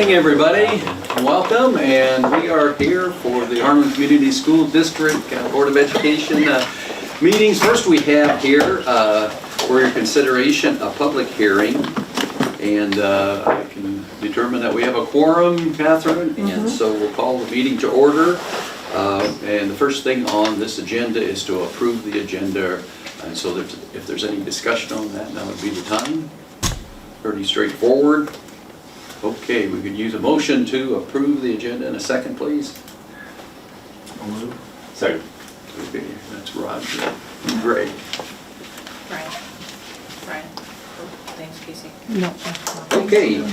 morning, everybody. Welcome, and we are here for the Harlan Community School District Board of Education meetings. First, we have here for your consideration a public hearing, and I can determine that we have a quorum, Catherine, and so we'll call the meeting to order. And the first thing on this agenda is to approve the agenda, and so that if there's any discussion on that, now would be the time. Pretty straightforward. Okay, we could use a motion to approve the agenda in a second, please. Second. Okay, that's Roger. Great. Brian. Thanks, Casey. No. Okay,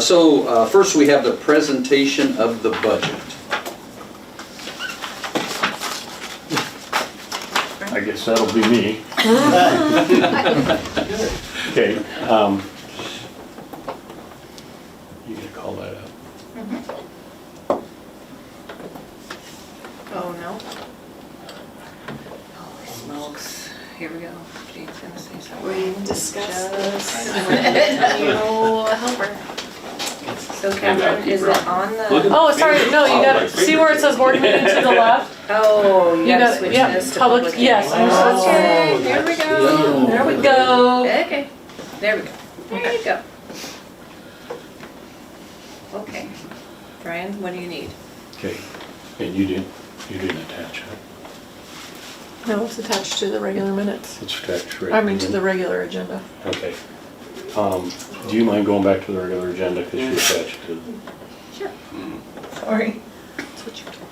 so first we have the presentation of the budget. I guess that'll be me. Okay. You gonna call that up? Oh, no. Holy smokes. Here we go. Jane's gonna say something. We discussed this. No helper. So Catherine, is it on the? Oh, sorry, no, you gotta, see where it says board meeting to the left? Oh, you gotta gotta- switch yeah, this to public- public. yes, I'm hearing. sorry. Okay, there we go. There we go. Okay, there we go. There you go. Okay. Brian, what do you need? Okay. And you didn't attach it. No, it's attached to the regular minutes. It's attached right. I mean, to the regular agenda. Okay. Do you mind going back to the regular agenda because you attached it to? Sure. Sorry. That's what you told me.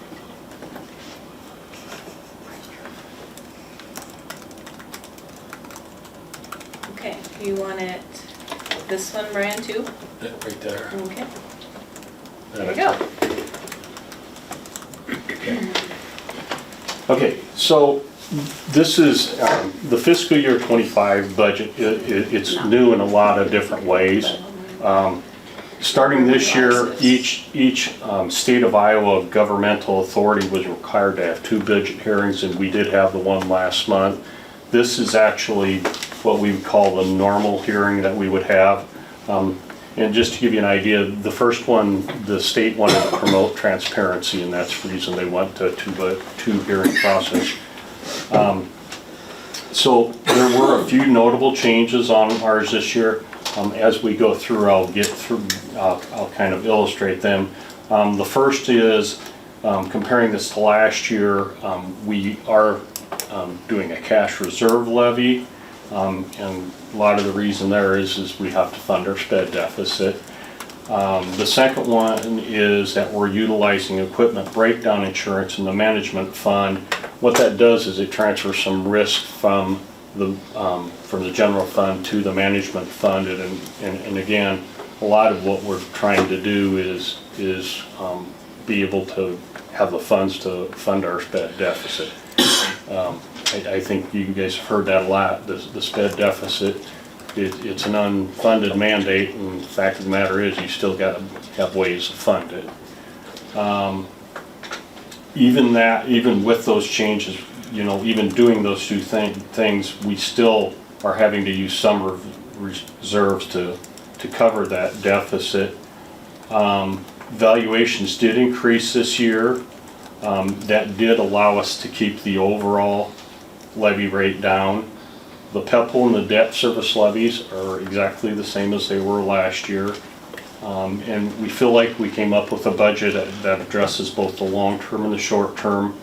Okay, you want it, this one, Brian, too? Right there. Okay. There we go. Okay, so this is the fiscal year 25 budget. It's new in a lot of different ways. Starting this year, each state of Iowa governmental authority was required to have 2 budget hearings, and we did have the one last month. This is actually what we would call the normal hearing that we would have. And just to give you an idea, the first one, the state wanted to promote transparency, and that's the reason they went to a two hearing process. So there were a few notable changes on ours this year. As we go through, I'll kind of illustrate them. The first is comparing this to last year. We are doing a cash reserve levy. And a lot of the reason there is we have to fund our sped deficit. The second one is that we're utilizing equipment breakdown insurance in the management fund. What that does is it transfers some risk from the general fund to the management fund. And again, a lot of what we're trying to do is be able to have the funds to fund our sped deficit. I think you guys have heard that a lot, the sped deficit. It's an unfunded mandate, and the fact of the matter is you still got to have ways to fund it. Even with those changes, even doing those two things, we still are having to use some reserves to cover that deficit. Valuations did increase this year. That did allow us to keep the overall levy rate down. The PEPL and the debt service levies are exactly the same as they were last year. And we feel like we came up with a budget that addresses both the long-term and the short-term.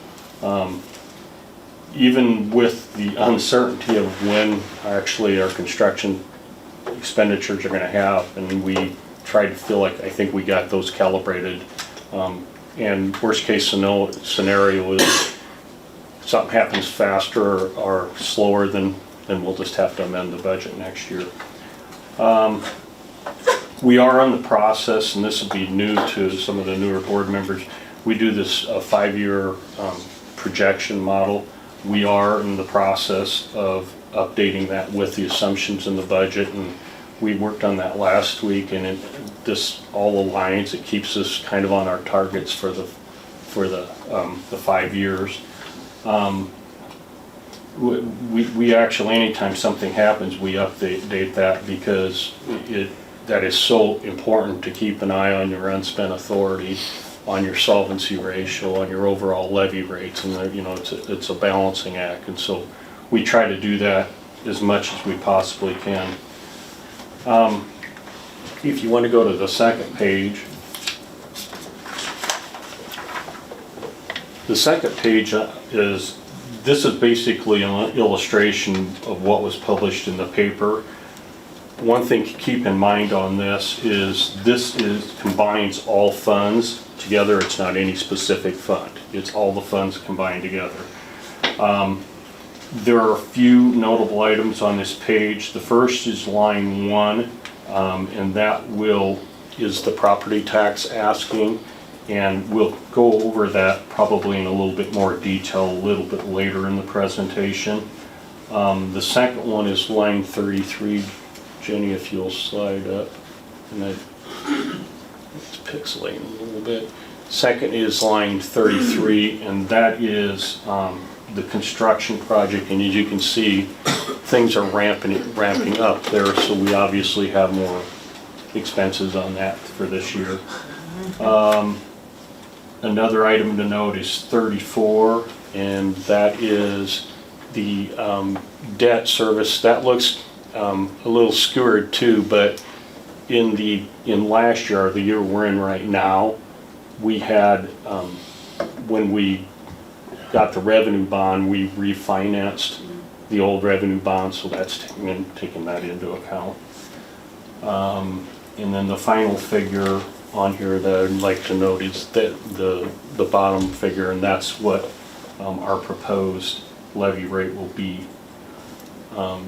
Even with the uncertainty of when actually our construction expenditures are going to have, and we tried to feel like I think we got those calibrated. And worst case scenario is something happens faster or slower than we'll just have to amend the budget next year. We are on the process, and this will be new to some of the newer board members. We do this 5-year projection model. We are in the process of updating that with the assumptions in the budget, and we worked on that last week, and this all aligns. It keeps us kind of on our targets for the 5 years. We actually, anytime something happens, we update that because that is so important to keep an eye on your unspent authority, on your solvency ratio, on your overall levy rates, and you know, it's a balancing act, and so we try to do that as much as we possibly can. If you want to go to the second page, the second page this is basically an illustration of what was published in the paper. One thing to keep in mind on this is combines all funds together. It's not any specific fund. It's all the funds combined together. There are a few notable items on this page. The first is line 1, and that is the property tax asking, and we'll go over that probably in a little bit more detail a little bit later in the presentation. The second one is line 33. Jenny, if you'll slide up, and it's pixelating a little bit. Second is line 33, and that is the construction project, and as you can see, things are ramping up there, so we obviously have more expenses on that for this year. Another item to note is 34, and that is the debt service. That looks a little skewered too, but in last year, or the year we're in right now, we had when we got the revenue bond, we refinanced the old revenue bond, so that's taking that into account. And then the final figure on here that I'd like to note is that the bottom figure, and that's what our proposed levy rate will be.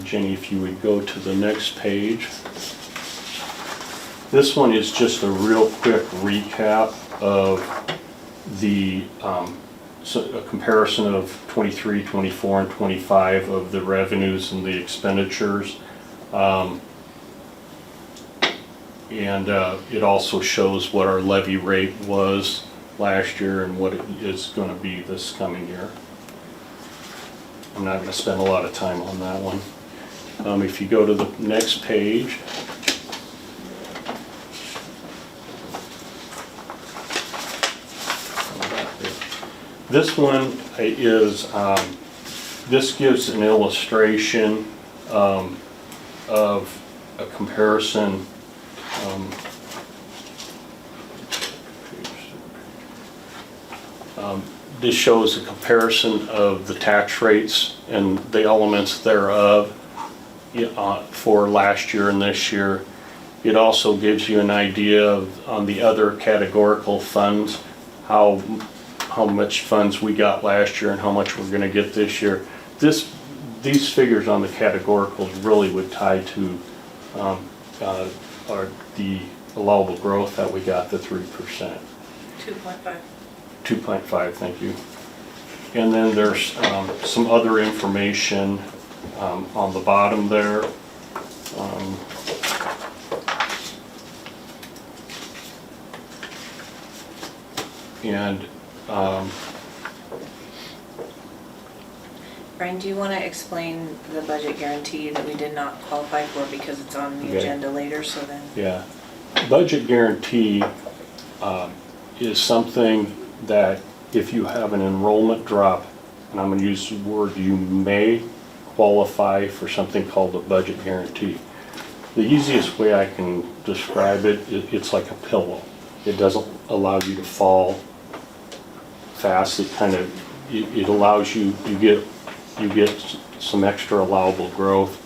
Jenny, if you would go to the next page. This one is just a real quick recap of a comparison of 23, 24, and 25 of the revenues and the expenditures. And it also shows what our levy rate was last year and what it is going to be this coming year. I'm not going to spend a lot of time on that one. If you go to the next page, this one is, this gives an illustration of a comparison. This shows a comparison of the tax rates and the elements thereof for last year and this year. It also gives you an idea of, on the other categorical funds, how much funds we got last year and how much we're going to get this year. These figures on the categoricals really would tie to the allowable growth that we got, the 3%. 2.5. 2.5, thank you. And then there's some other information on the bottom there. Brian, do you want to explain the budget guarantee that we did not qualify for because it's on the agenda later, so then? Yeah. Budget guarantee is something that if you have an enrollment drop, and I'm going to use the word, you may qualify for something called a budget guarantee. The easiest way I can describe it, it's like a pillow. It doesn't allow you to fall fast. It allows you get some extra allowable growth,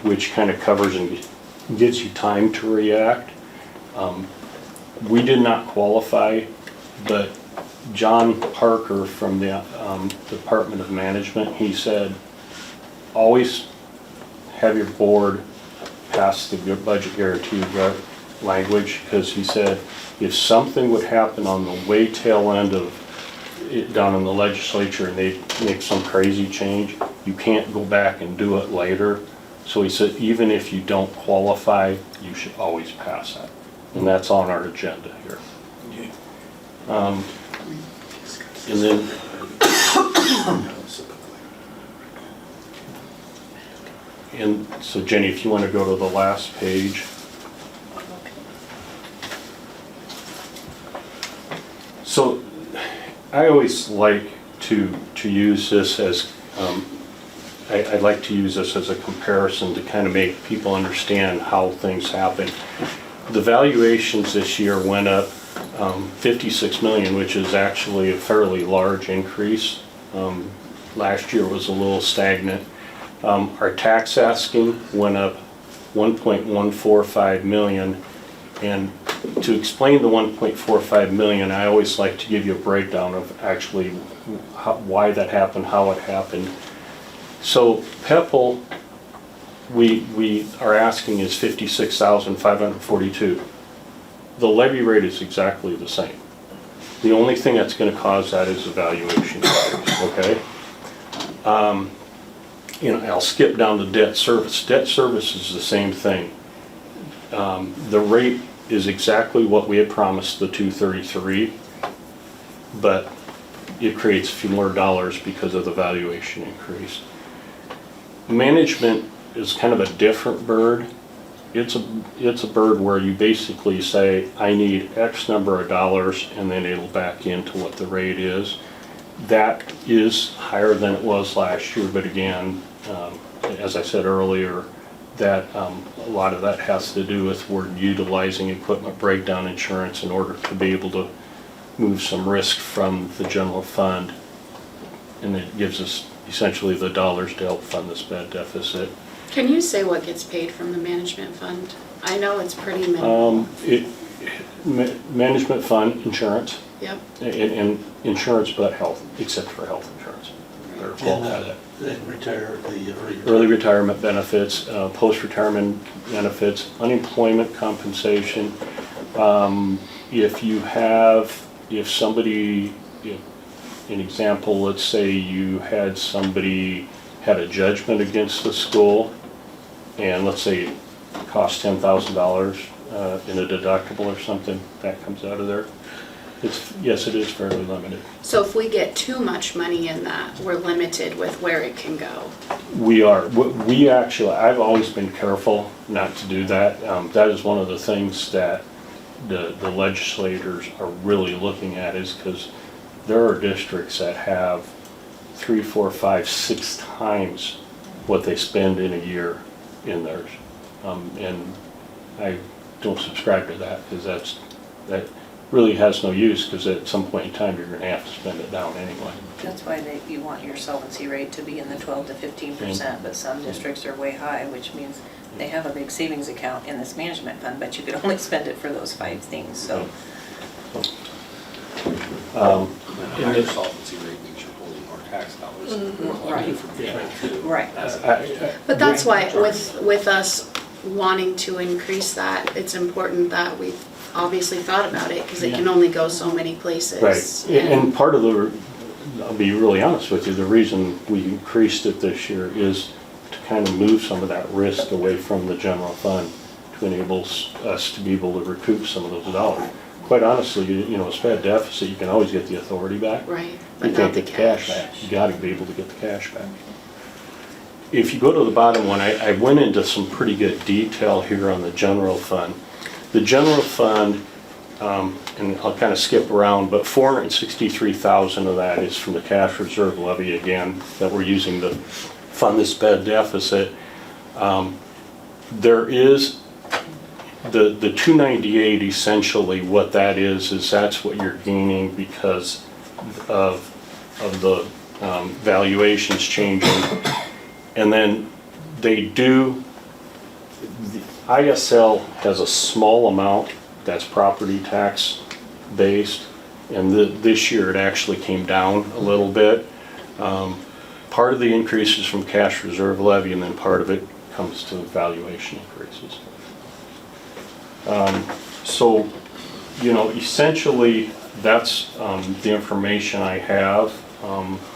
which kind of covers and gives you time to react. We did not qualify, but John Parker from the Department of Management, he said, always have your board pass the budget guarantee language, because he said if something would happen on the way tail end of it down in the legislature and they make some crazy change, you can't go back and do it later. So he said even if you don't qualify, you should always pass that. And that's on our agenda here. And then and so Jenny, if you want to go to the last page. So I always like to use this as, I like to use this as a comparison to kind of make people understand how things happen. The valuations this year went up 56 million, which is actually a fairly large increase. Last year was a little stagnant. Our tax asking went up 1.145 million. And to explain the 1.45 million, I always like to give you a breakdown of actually why that happened, how it happened. So PEPL, we are asking is 56,542. The levy rate is exactly the same. The only thing that's going to cause that is the valuation increase, okay? I'll skip down to debt service. Debt service is the same thing. The rate is exactly what we had promised, the 233, but it creates a few more dollars because of the valuation increase. Management is kind of a different bird. It's a bird where you basically say, I need X number of dollars, and then it'll back into what the rate is. That is higher than it was last year, but again, as I said earlier, that a lot of that has to do with we're utilizing equipment breakdown insurance in order to be able to move some risk from the general fund, and it gives us essentially the dollars to help fund this bad deficit. Can you say what gets paid from the management fund? I know it's pretty minimal. Management fund, insurance, Yep. and insurance but health, except for health insurance. Then retire the Early retirement benefits, post-retirement benefits, unemployment compensation. If somebody, an example, let's say you had somebody had a judgment against the school, and let's say it cost $10,000 in a deductible or something, that comes out of there. Yes, it is fairly limited. So if we get too much money in that, we're limited with where it can go. We are. We actually, I've always been careful not to do that. That is one of the things that the legislators are really looking at, is because there are districts that have 3, 4, 5, 6 times what they spend in a year in theirs. And I don't subscribe to that, because that really has no use, because at some point in time you're going to have to spend it down anyway. That's why you want your solvency rate to be in the 12 to 15%, but some districts are way high, which means they have a big savings account in this management fund, but you could only spend it for those 5 things, so. Higher solvency rate means you're holding more tax dollars. Right. But that's why with us wanting to increase that, it's important that we've obviously thought about it, because it can only go so many places. Right, and part of I'll be really honest with you, the reason we increased it this year is to kind of move some of that risk away from the general fund, to enable us to be able to recoup some of those dollars. Quite honestly, a bad deficit, you can always get the authority back. Right, but You not can't the get the cash cash. back. You gotta be able to get the cash back. If you go to the bottom one, I went into some pretty good detail here on the general fund. The general fund, and I'll kind of skip around, but 463,000 of that is from the cash reserve levy, again, that we're using to fund this bad deficit. There is the 298, essentially what that is that's what you're gaining because of the valuations changing. And then the ISL has a small amount that's property tax based, and this year it actually came down a little bit. Part of the increase is from cash reserve levy, and then part of it comes to valuation increases. So, essentially that's the information I have.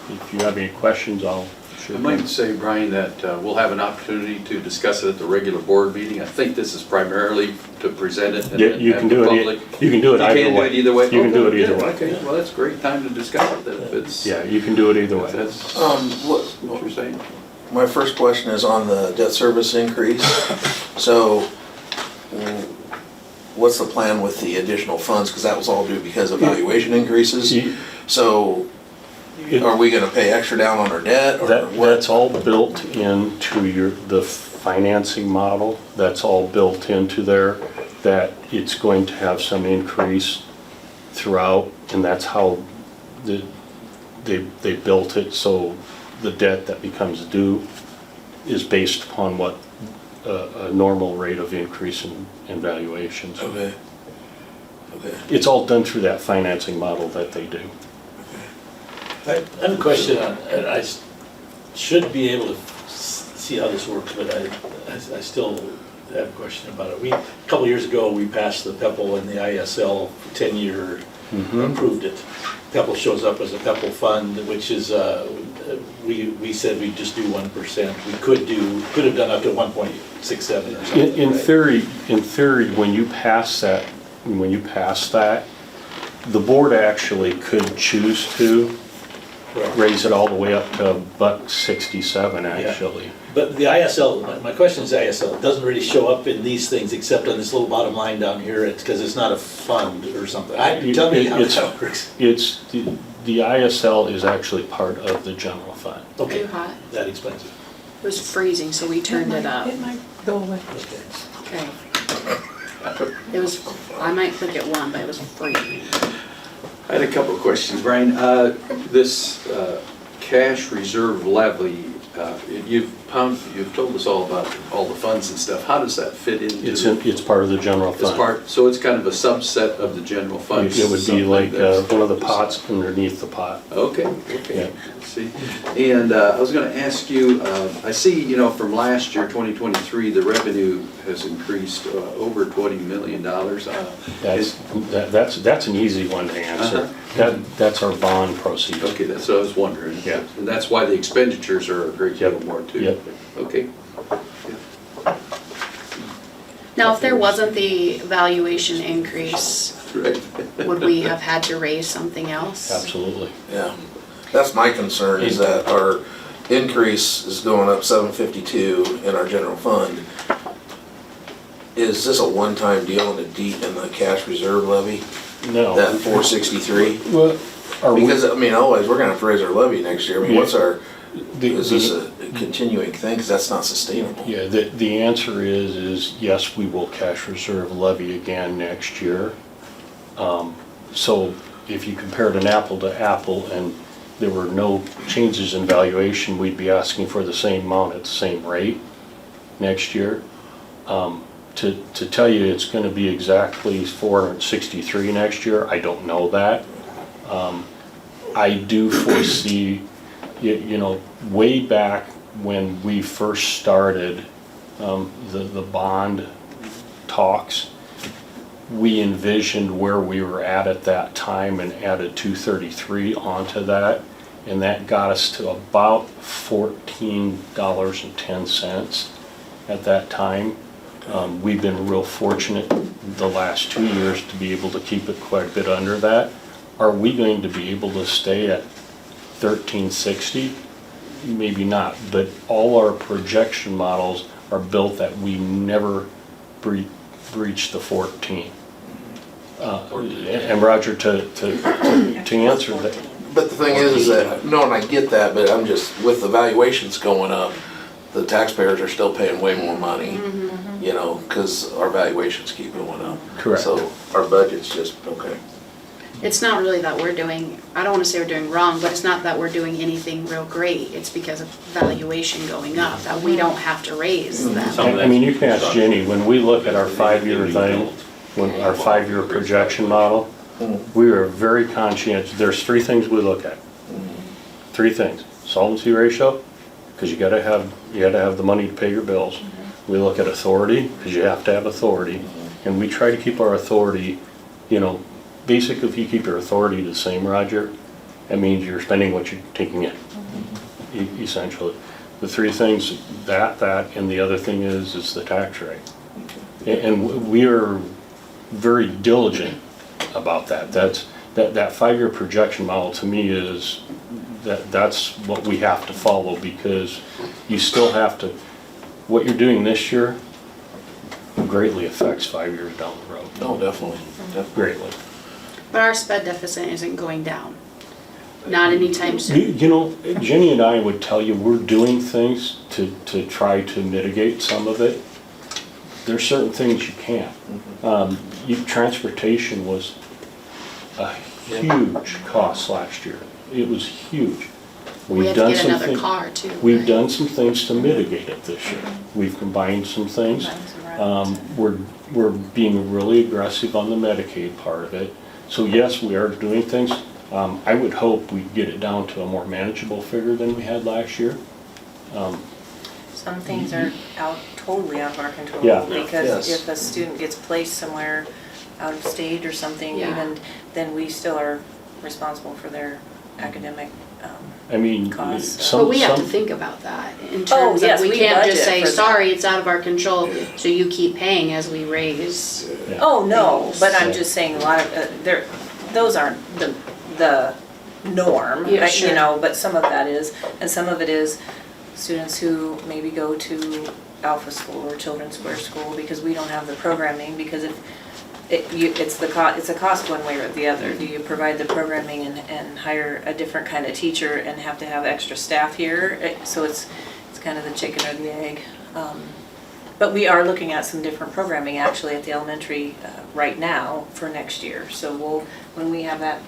If you have any questions, I'll I might say, Brian, that we'll have an opportunity to discuss it at the regular board meeting. I think this is primarily to present it and Yeah, you can do it. You can do it either way. You can do it either way? You can do it either Yeah, way. Okay, well, that's a great time to discuss it, then, if it's. Yeah, you can do it either way. That's What what you're saying. my first question is on the debt service increase. So what's the plan with the additional funds? Because that was all due because of valuation increases. Ye- So it- are we gonna pay extra down on our debt or That, what? that's all built into the financing model. That's all built into there, that it's going to have some increase throughout, and that's how they built it. So the debt that becomes due is based upon what a normal rate of increase in valuations. Okay. Okay. It's all done through that financing model that they do. I have a question on, and should be able to see how this works, but I still have a question about it. A couple years ago, we passed the PEPAL and the ISL 10-year, approved it. PEPAL shows up as a PEPAL fund, which is, we said we'd just do 1%. We could have done up to 1.67 or something. In right? theory, when you pass that, the board actually could choose to Right. raise it all the way up to $1.67 actually. But the ISL, my question is the ISL, it doesn't really show up in these things except on this little bottom line down here, it's because it's not a fund or something. Tell me how that works. It's, the ISL is actually part of the general fund. Too Okay, hot. that explains it. It was freezing, so we turned it up. It might go away. Okay. Okay. It was, I might click it one, but it was freezing. I had a couple of questions, Brian. This cash reserve levy, you've told us all about all the funds and stuff. How does that fit into? It's part of the general It's fund. part, so it's kind of a subset of the general fund. It would be something like that's- one of the pots underneath the pot. Okay, Yeah. okay, see. And I was gonna ask you, I see, from last year, 2023, the revenue has increased over $20 million. That's an easy one to answer. That's our bond proceeds. Okay, that's what I was wondering. Yeah. And that's why the expenditures are a great deal Yep. more too. Yep. Okay. Now, if there wasn't the valuation increase, Right. would we have had to raise something else? Absolutely. Yeah. That's my concern, is that our increase is going up 752 in our general fund. Is this a one-time deal in the cash reserve levy, No. that 463? Well, are we? Because, otherwise, we're gonna have to raise our levy next year. I mean, what's our, the- is this a continuing thing? Because that's not sustainable. Yeah, the answer is yes, we will cash reserve levy again next year. So if you compared an apple to apple and there were no changes in valuation, we'd be asking for the same amount at the same rate next year. To tell you it's gonna be exactly 463 next year, I don't know that. I do foresee, way back when we first started the bond talks, we envisioned where we were at that time and added 233 onto that, and that got us to about $14.10 at that time. We've been real fortunate the last 2 years to be able to keep it quite a bit under that. Are we going to be able to stay at 1360? Maybe not, but all our projection models are built that we never breach the 14. And Roger, to answer that, But the thing is that, no, and I get that, but I'm just, with the valuations going up, the taxpayers are still paying way more money, because our valuations keep going up. Correct. So our budget's just, okay. It's not really that we're doing, I don't wanna say we're doing wrong, but it's not that we're doing anything real great. It's because of valuation going up, that we don't have to raise them. I mean, you can ask Jenny, when we look at our 5-year thing, when our 5-year projection model, we are very conscientious. There's 3 things we look at. 3 things: solvency ratio, because you gotta have the money to pay your bills. We look at authority, because you have to have authority, and we try to keep our authority, basically, if you keep your authority the same, Roger, that means you're spending what you're taking in, essentially. The 3 things, that, and the other thing is the tax rate. And we are very diligent about that. That 5-year projection model, to me, is that's what we have to follow, because you still have to, what you're doing this year, greatly affects 5 years down the road. No, definitely. Greatly. But our sped deficit isn't going down. Not anytime soon. You know, Jenny and I would tell you, we're doing things to try to mitigate some of it. There's certain things you can't. Transportation was a huge cost last year. It was huge. We have to get another car too. We've right? done some things to mitigate it this year. We've combined some things. We're being really aggressive on the Medicaid part of it. So yes, we are doing things. I would hope we get it down to a more manageable figure than we had last year. Some things are totally out of our control. Yeah. Because Yes. if a student gets placed somewhere out of state or something, Yeah. even, then we still are responsible for their academic, I mean, Costs. some. But we have to some- think about that in terms yes, of, we we can't just budget say, for that. sorry, it's out of our control, so you keep paying as we raise. Yeah. oh, no, but I'm Yeah. just saying a lot of, those aren't the norm, Yeah, but, sure. you know, but some of that is, and some of it is students who maybe go to Alpha School or Children's Square School because we don't have the programming, because if, it's a cost one way or the other. Do you provide the programming and hire a different kind of teacher and have to have extra staff here? So it's kind of the chicken or the egg. But we are looking at some different programming actually at the elementary right now for next year. So when we have that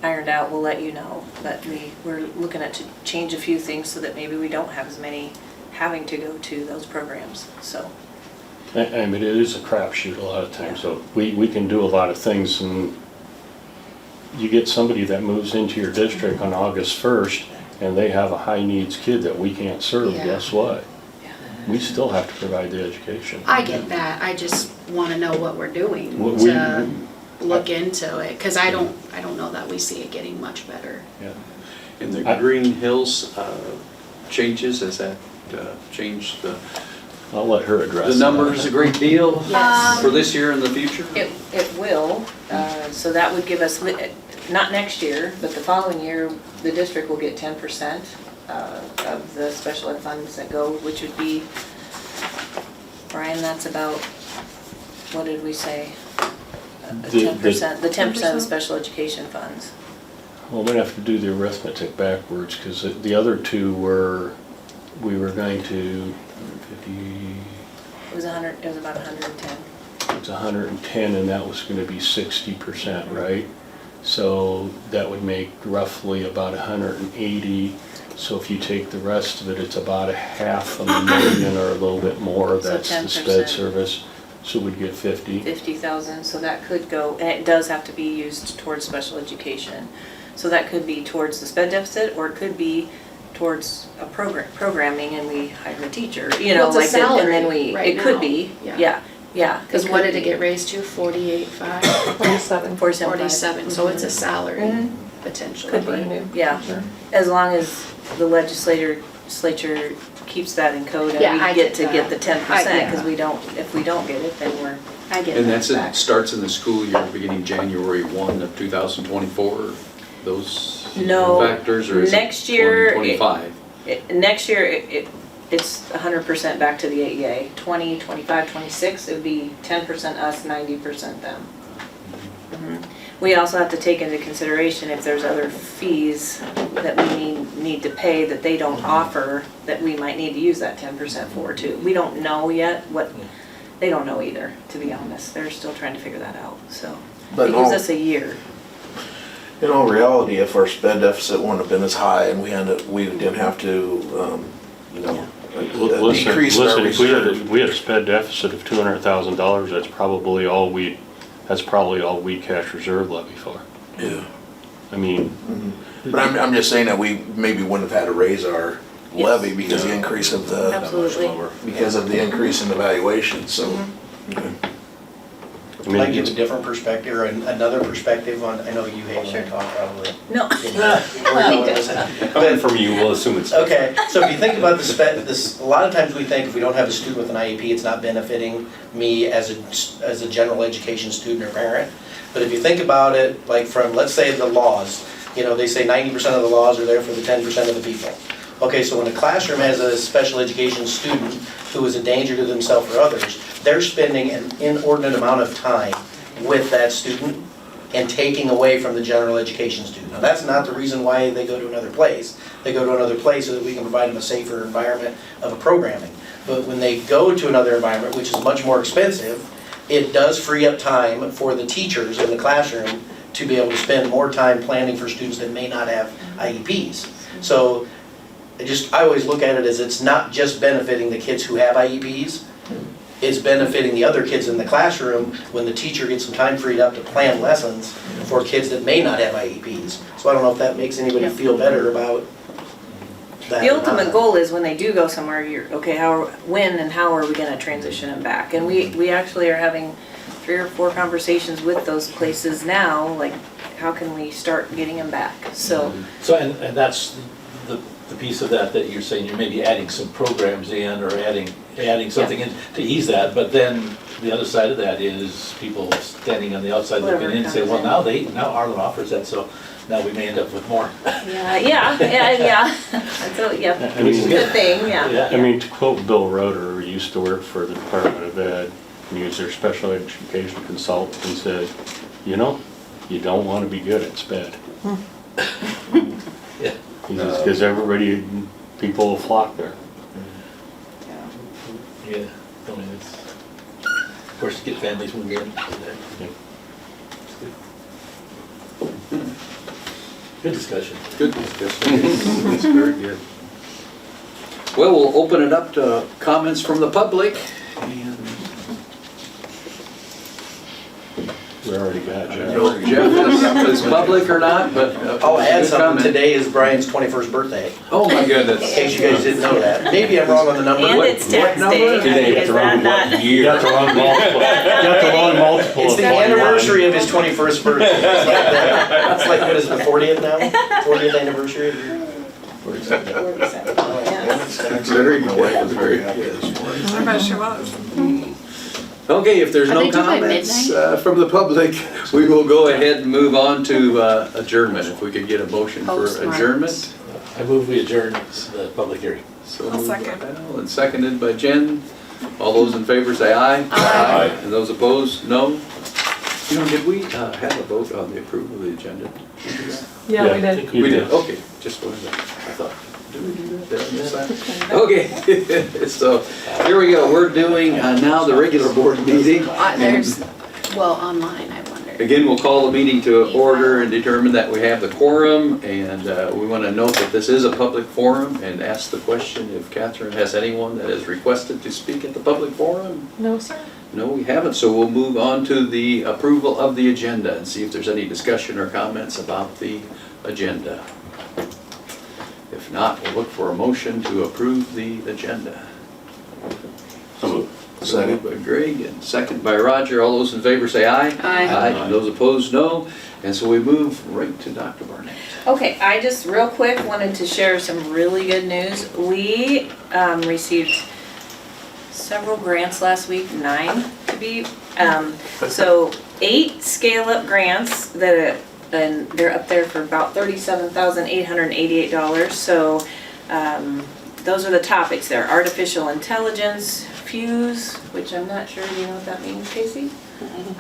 ironed out, we'll let you know. But we're looking at to change a few things so that maybe we don't have as many having to go to those programs, so. I mean, it is a crapshoot a lot of times, so we can do a lot of things, and you get somebody that moves into your district on August 1st, and they have a high-needs kid that we can't serve, Yeah. guess what? We still have to provide the education. I get that, I just wanna know what we're doing We- to look into it, cause I don't know that we see it getting much better. Yeah. In the Green Hills changes, has that changed the I'll let her address the that. numbers a great deal Yes. for this year and the future? It will, so that would give us, not next year, but the following year, the district will get 10% of the special ed funds that go, which would be, Brian, that's about, what did we say? The- 10%, the 10% of the special education funds. Well, we're gonna have to do the arithmetic backwards, because the other two we were going to, 50, It was about 110. it's 110, and that was gonna be 60%, right? So that would make roughly about 180. So if you take the rest of it, it's about $500,000 or a little bit more. So That's the 10%. sped service. So we'd get 50. 50,000, so that could go, and it does have to be used towards special education. So that could be towards the sped deficit, or it could be towards a programming, and we hire a teacher, you know, Well, it's a like, and then salary we, right it could now. be, Yeah. yeah. Cause what could did it be. get raised to, 48.5? 47. 47, so it's a salary Mhm. potentially. Could be, yeah, as long as the legislature keeps that in code, Yeah, and I we get get to that. get the 10%, yeah. because if we don't get it, then we're, I get And that it back. starts in the school year beginning January 1 of 2024, those No, factors, or is it next year, 2025? next year, it's 100% back to the AEA. 20, 25, 26, it would be 10% us, 90% them. Mhm. We also have to take into consideration if there's other fees that we need to pay that they don't offer, that we might need to use that 10% for too. We don't know yet they don't know either, to be honest. They're still trying to figure that out, so. But It gives us a year. in all reality, if our sped deficit wouldn't have been as high and we didn't have to, decrease our Listen, if we reserve. had a sped deficit of $200,000, that's probably all we cash reserve levy for. Yeah. I mean, But I'm just saying that we maybe wouldn't have had to raise our levy because the increase of the, Absolutely. because of the increase in the valuation, so. Mm-hmm. I Might mean, give a different perspective or another perspective on, I know you hate when I talk probably. No. Coming from you, we'll assume it's. Okay, so if you think about a lot of times we think if we don't have a student with an IEP, it's not benefiting me as a general education student or parent. But if you think about it, like from, let's say the laws, they say 90% of the laws are there for the 10% of the people. Okay, so when a classroom has a special education student who is a danger to themselves or others, they're spending an inordinate amount of time with that student and taking away from the general education student. Now, that's not the reason why they go to another place. They go to another place so that we can provide them a safer environment of a programming. But when they go to another environment, which is much more expensive, it does free up time for the teachers in the classroom to be able to spend more time planning for students that may not have IEPs. So I always look at it as it's not just benefiting the kids who have IEPs, it's benefiting the other kids in the classroom when the teacher gets some time freed up to plan lessons for kids that may not have IEPs. So I don't know if that makes anybody feel better about that. The ultimate goal is when they do go somewhere, when and how are we gonna transition them back? And we actually are having 3 or 4 conversations with those places now, like, how can we start getting them back? So, And that's the piece of that you're saying, you're maybe adding some programs in or adding something in to ease that, but then the other side of that is people standing on the outside looking in and say, well, now Harlan offers that, so now we may end up with more. yeah. So, yeah, I mean, it's a good thing, Yeah. I mean, to quote Bill Roeder, who used to work for the Department of Ed, and he was their special education consultant, and said, you don't want to be good at SPED. Yeah. Because people will flock there. Yeah, I mean, it's, of course, get families moving in. Good discussion. Good discussion. It's very good. Well, we'll open it up to comments from the public. We already got Jeff is public or not, but. I'll add good something, comment. today is Brian's 21st birthday, Oh, my goodness. in case you guys didn't know that. Maybe I'm wrong on the number. And What- it's tax number? day. Today, Is that not? You got the wrong multiple. You got the wrong multiple. It's of the 21. anniversary of his 21st birthday. It's like, what is it, the 40th now? 40th anniversary? Considering my wife was very happy this morning. I bet she was. Okay, if there's Are no they due by comments midnight? from the public, we will go ahead and move on to adjournment. If we could get a motion for Postmarks. adjournment. I move we adjourn the public hearing. So I'll moved by second. Al and seconded by Jen. All those in favor say aye. Aye. And those opposed, no. Did we have a vote on the approval of the agenda? Yeah, we did. You We did. did, okay, just wanted to, I thought, did we do that? Did I miss that? Okay, so here we go, we're doing now the regular board meeting. Online, I wonder. Again, we'll call the meeting to order and determine that we have the quorum, and we want to note that this is a public forum and ask the question if Catherine has anyone that has requested to speak at the public forum. No, sir. No, we haven't, so we'll move on to the approval of the agenda and see if there's any discussion or comments about the agenda. If not, we'll look for a motion to approve the agenda. Second by Greg and second by Roger. All those in favor say aye. Aye. And those opposed, no. And so we move right to Dr. Barnett. Okay, I just real quick wanted to share some really good news. We received several grants last week, 9 to be. So 8 scale-up grants and they're up there for about $37,888. So those are the topics there. Artificial intelligence, Fuse, which I'm not sure, do you know what that means, Casey?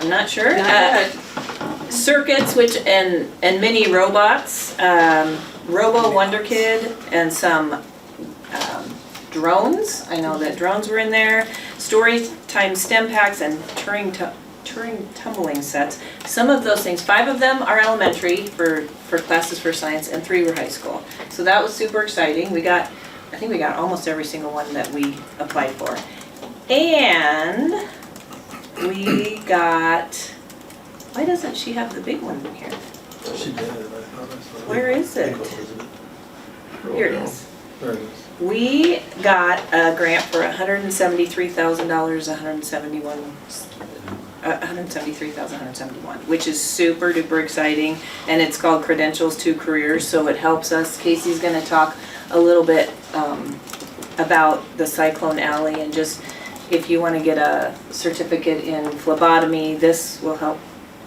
I'm not sure. Circuits, and mini robots, Robo Wonder Kid, and some drones. I know that drones were in there. Storytime STEM packs and Turing tumbling sets. Some of those things, 5 of them are elementary for classes for science, and 3 were high school. So that was super exciting. I think we got almost every single one that we applied for. And we got, why doesn't she have the big one in here? Where is it? Here it is. We got a grant for $173,171, which is super duper exciting, and it's called Credentials to Careers, so it helps us. Casey's gonna talk a little bit about the Cyclone Alley, and just if you wanna get a certificate in phlebotomy, this will help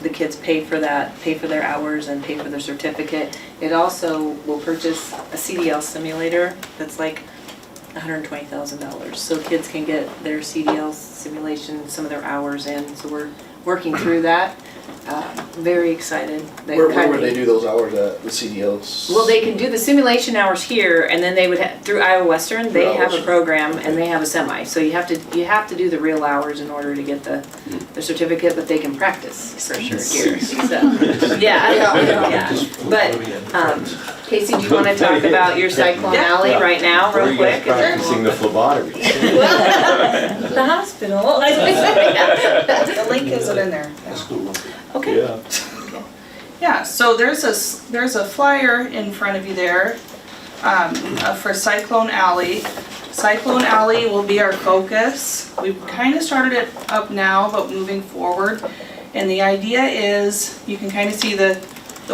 the kids pay for that, pay for their hours and pay for their certificate. It also will purchase a CDL simulator that's like $120,000. So kids can get their CDL simulation, some of their hours in, so we're working through that. Very excited. Where would they do those hours at, the CDLs? Well, they can do the simulation hours here, and then they would, through Iowa Western, they have a program and they have a semi. So you have to do the real hours in order to get the certificate, but they can practice for sure here. So, yeah. But, Casey, do you want to talk about your Cyclone Alley right now, real quick? Practicing the phlebotomy. The hospital. The link isn't in there. Okay. Yeah. Yeah, so there's a flyer in front of you there for Cyclone Alley. Cyclone Alley will be our focus. We've kind of started it up now, but moving forward. And the idea is, you can kind of see the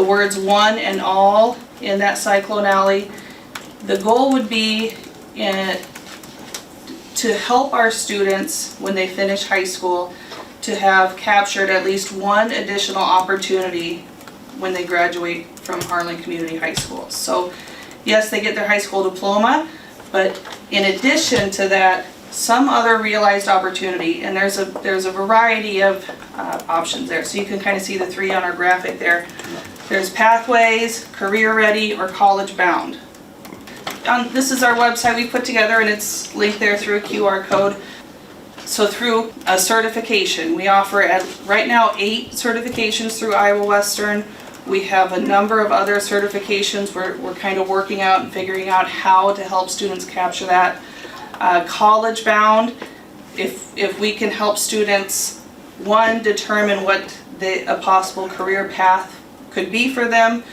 words one and all in that Cyclone Alley. The goal would be to help our students when they finish high school to have captured at least one additional opportunity when they graduate from Harlan Community High School. So yes, they get their high school diploma, but in addition to that, some other realized opportunity, and there's a variety of options there. So you can kind of see the three on our graphic there. There's pathways, career ready, or college bound. This is our website we put together, and it's linked there through a QR code. So through a certification, we offer right now 8 certifications through Iowa Western. We have a number of other certifications we're kind of working out and figuring out how to help students capture that. College bound, if we can help students, one, determine what a possible career path could be for them,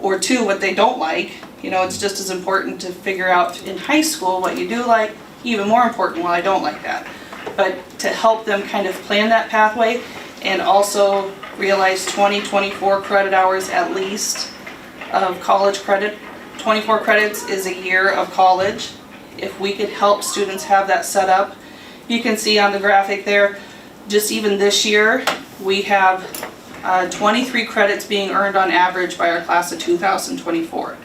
or two, what they don't like. You know, it's just as important to figure out in high school what you do like, even more important, well, I don't like that. But to help them kind of plan that pathway and also realize 24 credit hours at least of college credit. 24 credits is a year of college. If we could help students have that set up, you can see on the graphic there, just even this year, we have 23 credits being earned on average by our class of 2024.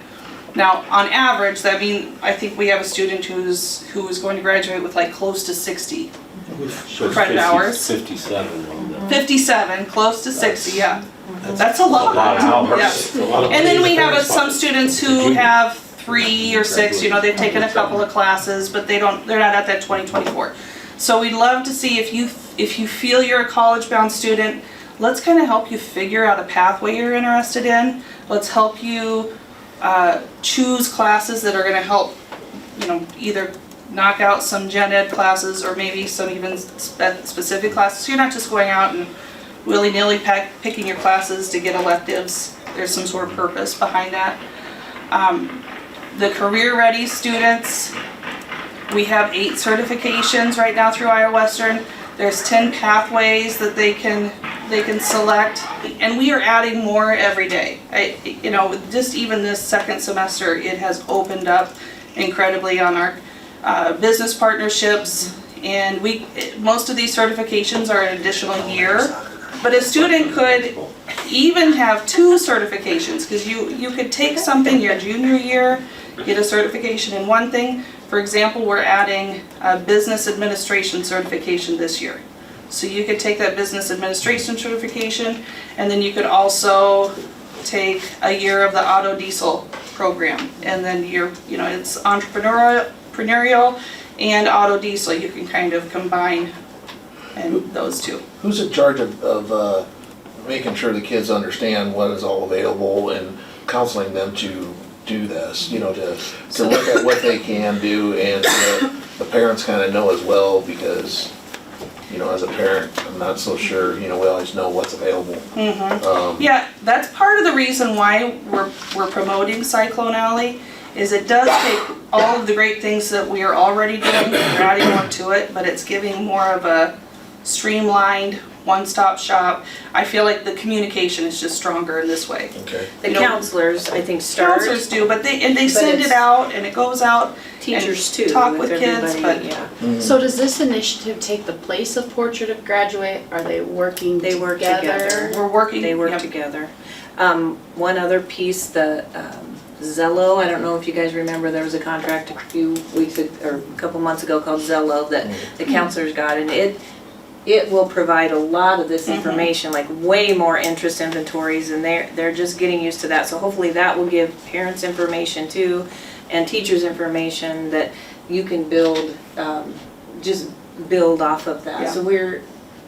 Now, on average, that means I think we have a student who is going to graduate with like close to 60 credit hours. 57. 57, close to 60, yeah. That's a lot. of hours. Yeah. And then we have some students who have 3 or 6, you know, they've taken a couple of classes, but they're not at that 2024. So we'd love to see if you feel you're a college-bound student, let's kind of help you figure out a pathway you're interested in. Let's help you choose classes that are going to help, you know, either knock out some gen ed classes or maybe some even specific classes. So you're not just going out and willy-nilly picking your classes to get electives. There's some sort of purpose behind that. The career ready students, we have 8 certifications right now through Iowa Western. There's 10 pathways that they can select, and we are adding more every day. You know, just even this second semester, it has opened up incredibly on our business partnerships, and most of these certifications are an additional year. But a student could even have 2 certifications, because you could take something your junior year, get a certification in one thing. For example, we're adding a business administration certification this year. So you could take that business administration certification, and then you could also take a year of the auto diesel program. And then it's entrepreneurial and auto diesel. You can kind of combine those two. Who's in charge of making sure the kids understand what is all available and counseling them to do this, you know, to look at what they can do, and the parents kind of know as well, because, you know, as a parent, I'm not so sure, you know, we always know what's available. Mm-hmm. Yeah, that's part of the reason why we're promoting Cyclone Alley, is it does take all of the great things that we are already doing, we're adding more to it, but it's giving more of a streamlined one-stop shop. I feel like the communication is just stronger in this way. Okay. The You know, counselors, I think, start. Counselors do, but they But send it's- it out and it goes out. Teachers too. talk with kids, everybody, but- yeah. So does this initiative take the place of Portrait of Graduate? Are they working They work together. We're working. They work yep. together. One other piece, the Zello, I don't know if you guys remember, there was a contract a few weeks, or a couple months ago called Zello that the counselors got, and it will provide a lot of this information, like way more interest inventories, and they're just getting used to that. So hopefully that will give parents information too, and teachers information that you can build, just build off of that.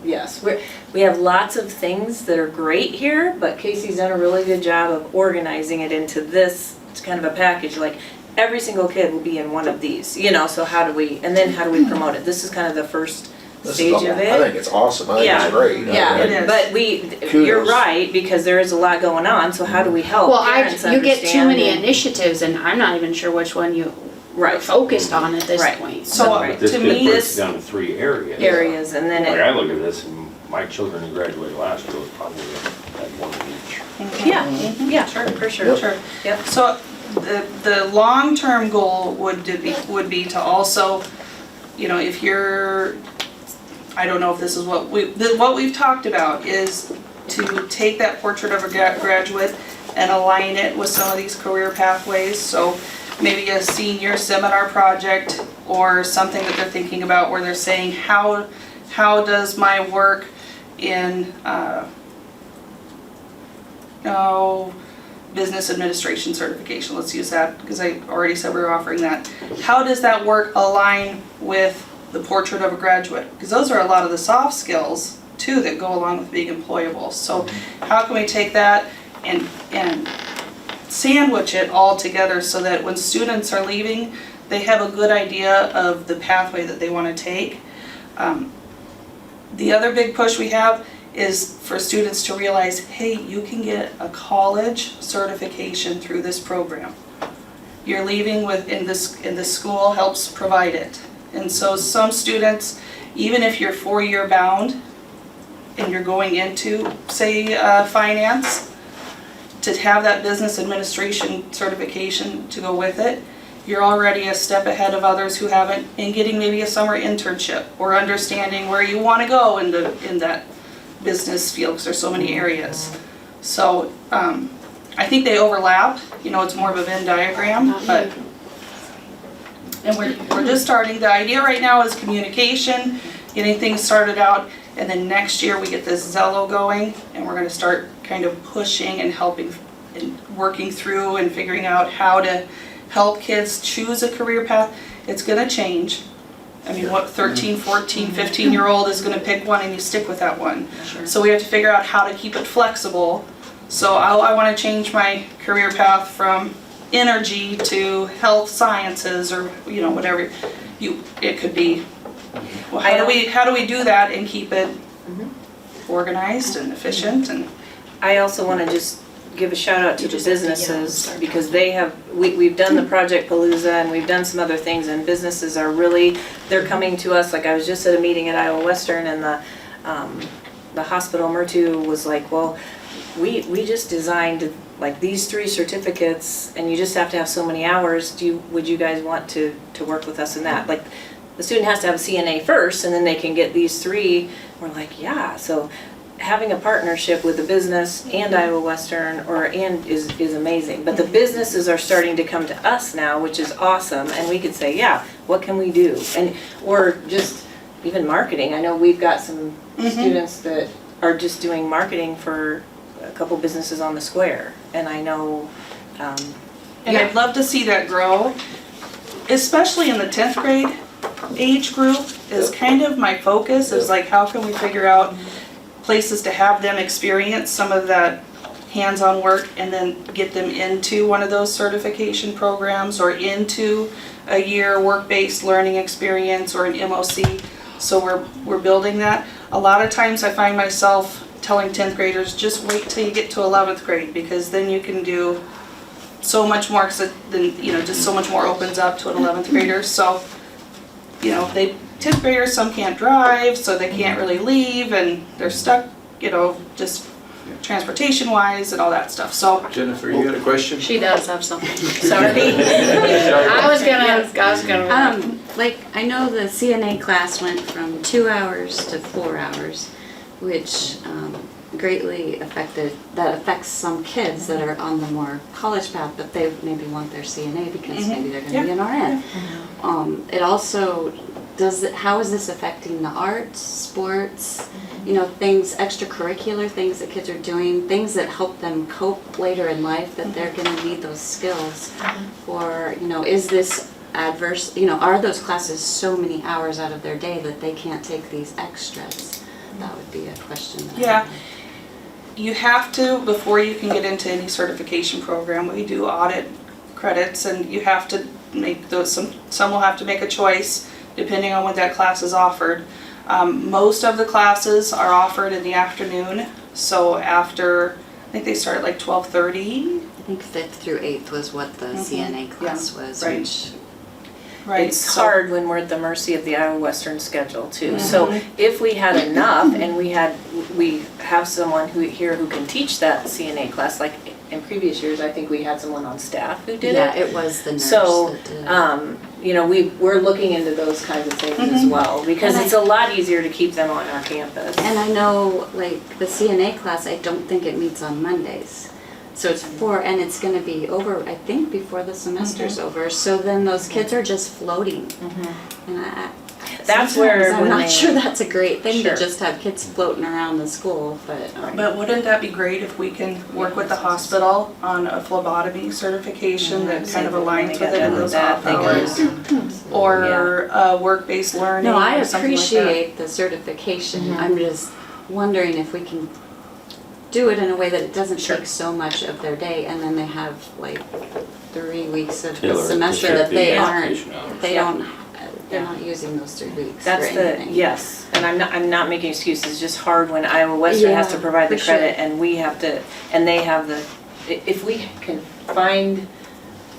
Yeah. So we have lots of things that are great here, but Casey's done a really good job of organizing it into this, it's kind of a package, like every single kid will be in one of these, you know, so how do we promote it? This is kind of the first stage of it. I think it's awesome, I think Yeah. it's great. Yeah, It is. but you're Kudos. right, because there is a lot going on, so how do we help Well, parents you get too many understand and- initiatives and I'm not even sure which one you Right, focused on at this Right. point. So Right. This to kid me, breaks down to 3 areas. areas, and then Like it, I look at this, and my children who graduated last year was probably at one of each. yeah, for sure. Sure. Yep. So the long-term goal would be to also, you know, if you're, I don't know if this is what we've talked about is to take that Portrait of a Graduate and align it with some of these career pathways. So maybe a senior seminar project or something that they're thinking about where they're saying, how does my work in, business administration certification, let's use that, because I already said we were offering that. How does that work align with the Portrait of a Graduate? Because those are a lot of the soft skills too that go along with being employable. So how can we take that and sandwich it all together so that when students are leaving, they have a good idea of the pathway that they want to take. The other big push we have is for students to realize, hey, you can get a college certification through this program. You're leaving with, in this school helps provide it. And so some students, even if you're 4-year bound and you're going into, say, finance, to have that business administration certification to go with it, you're already a step ahead of others who haven't, in getting maybe a summer internship or understanding where you want to go in that business field, because there's so many areas. So I think they overlap, you know, it's more of a Venn diagram, but, and we're just starting. The idea right now is communication, getting things started out, and then next year we get this Zello going, and we're gonna start kind of pushing and helping and working through and figuring out how to help kids choose a career path. It's gonna change. I mean, what 13, 14, 15-year-old is gonna pick one and you stick with that one. Sure. So we have to figure out how to keep it flexible. So I wanna change my career path from energy to health sciences or, you know, whatever it could be. Well, how do we do that and keep it organized and efficient and? I also want to just give a shout out to the businesses, because they have, we've done the Project Palooza and we've done some other things, and businesses are really, they're coming to us. Like I was just at a meeting at Iowa Western, and the hospital Murtu was like, well, we just designed like these 3 certificates and you just have to have so many hours. Would you guys want to work with us in that? Like the student has to have a CNA first and then they can get these 3. We're like, yeah. So having a partnership with the business and Iowa Western is amazing. But the businesses are starting to come to us now, which is awesome. And we could say, yeah, what can we do? Or just even marketing. I know we've got some students that are just doing marketing for a couple businesses on the square. And I know, And I'd love to see that grow, especially in the 10th grade age group is kind of my focus, is like how can we figure out places to have them experience some of that hands-on work and then get them into one of those certification programs or into a year work-based learning experience or an MOC. So we're building that. A lot of times I find myself telling 10th graders, just wait till you get to 11th grade, because then you can do so much more, because then, you know, just so much more opens up to an 11th grader. So, you know, 10th graders, some can't drive, so they can't really leave, and they're stuck, just transportation wise and all that stuff, so. Jennifer, you got a question? She does have something. Sorry. I was gonna. Like, I know the CNA class went from 2 hours to 4 hours, which greatly affects some kids that are on the more college path, but they maybe want their CNA because maybe they're gonna be an RN. It also, how is this affecting the arts, sports, things, extracurricular things that kids are doing, things that help them cope later in life, that they're gonna need those skills? Or, is this adverse, are those classes so many hours out of their day that they can't take these extras? That would be a question that I Yeah. have. You have to, before you can get into any certification program, we do audit credits, and you have to make those, some will have to make a choice depending on what that class is offered. Most of the classes are offered in the afternoon, so after, I think they start at like 12:30. I think 5th through 8th was what the CNA class was, right. which Right. It's so- hard when we're at the mercy of the Iowa Western schedule too. So if we had enough and we have someone here who can teach that CNA class, like in previous years, I think we had someone on staff who did yeah, it. it was the nurse So, that did it. we're looking into those kinds of things as well, because And it's a lot easier to keep them on our campus. And I know, like, the CNA class, I don't think it meets on Mondays. So it's and it's gonna be over, I think, before the semester's over. So then those kids are just floating. And That's sometimes where I'm when not they- sure that's a great thing Sure. to just have kids floating around the school, but. But wouldn't that be great if we can work with the hospital on a phlebotomy certification that kind of aligns with it in those off hours? Or work-based learning No, I or something like that? appreciate the certification. I'm just wondering if we can do it in a way that it doesn't Sure. take so much of their day, and then they have like 3 weeks of Yeah, the or semester check that the they application aren't, hours. they Yeah. don't, they're not using those 3 weeks for That's anything. yes, and I'm not making excuses, it's just hard when Iowa Western has to Yeah, provide the for sure. credit and we have to, and they have if we can find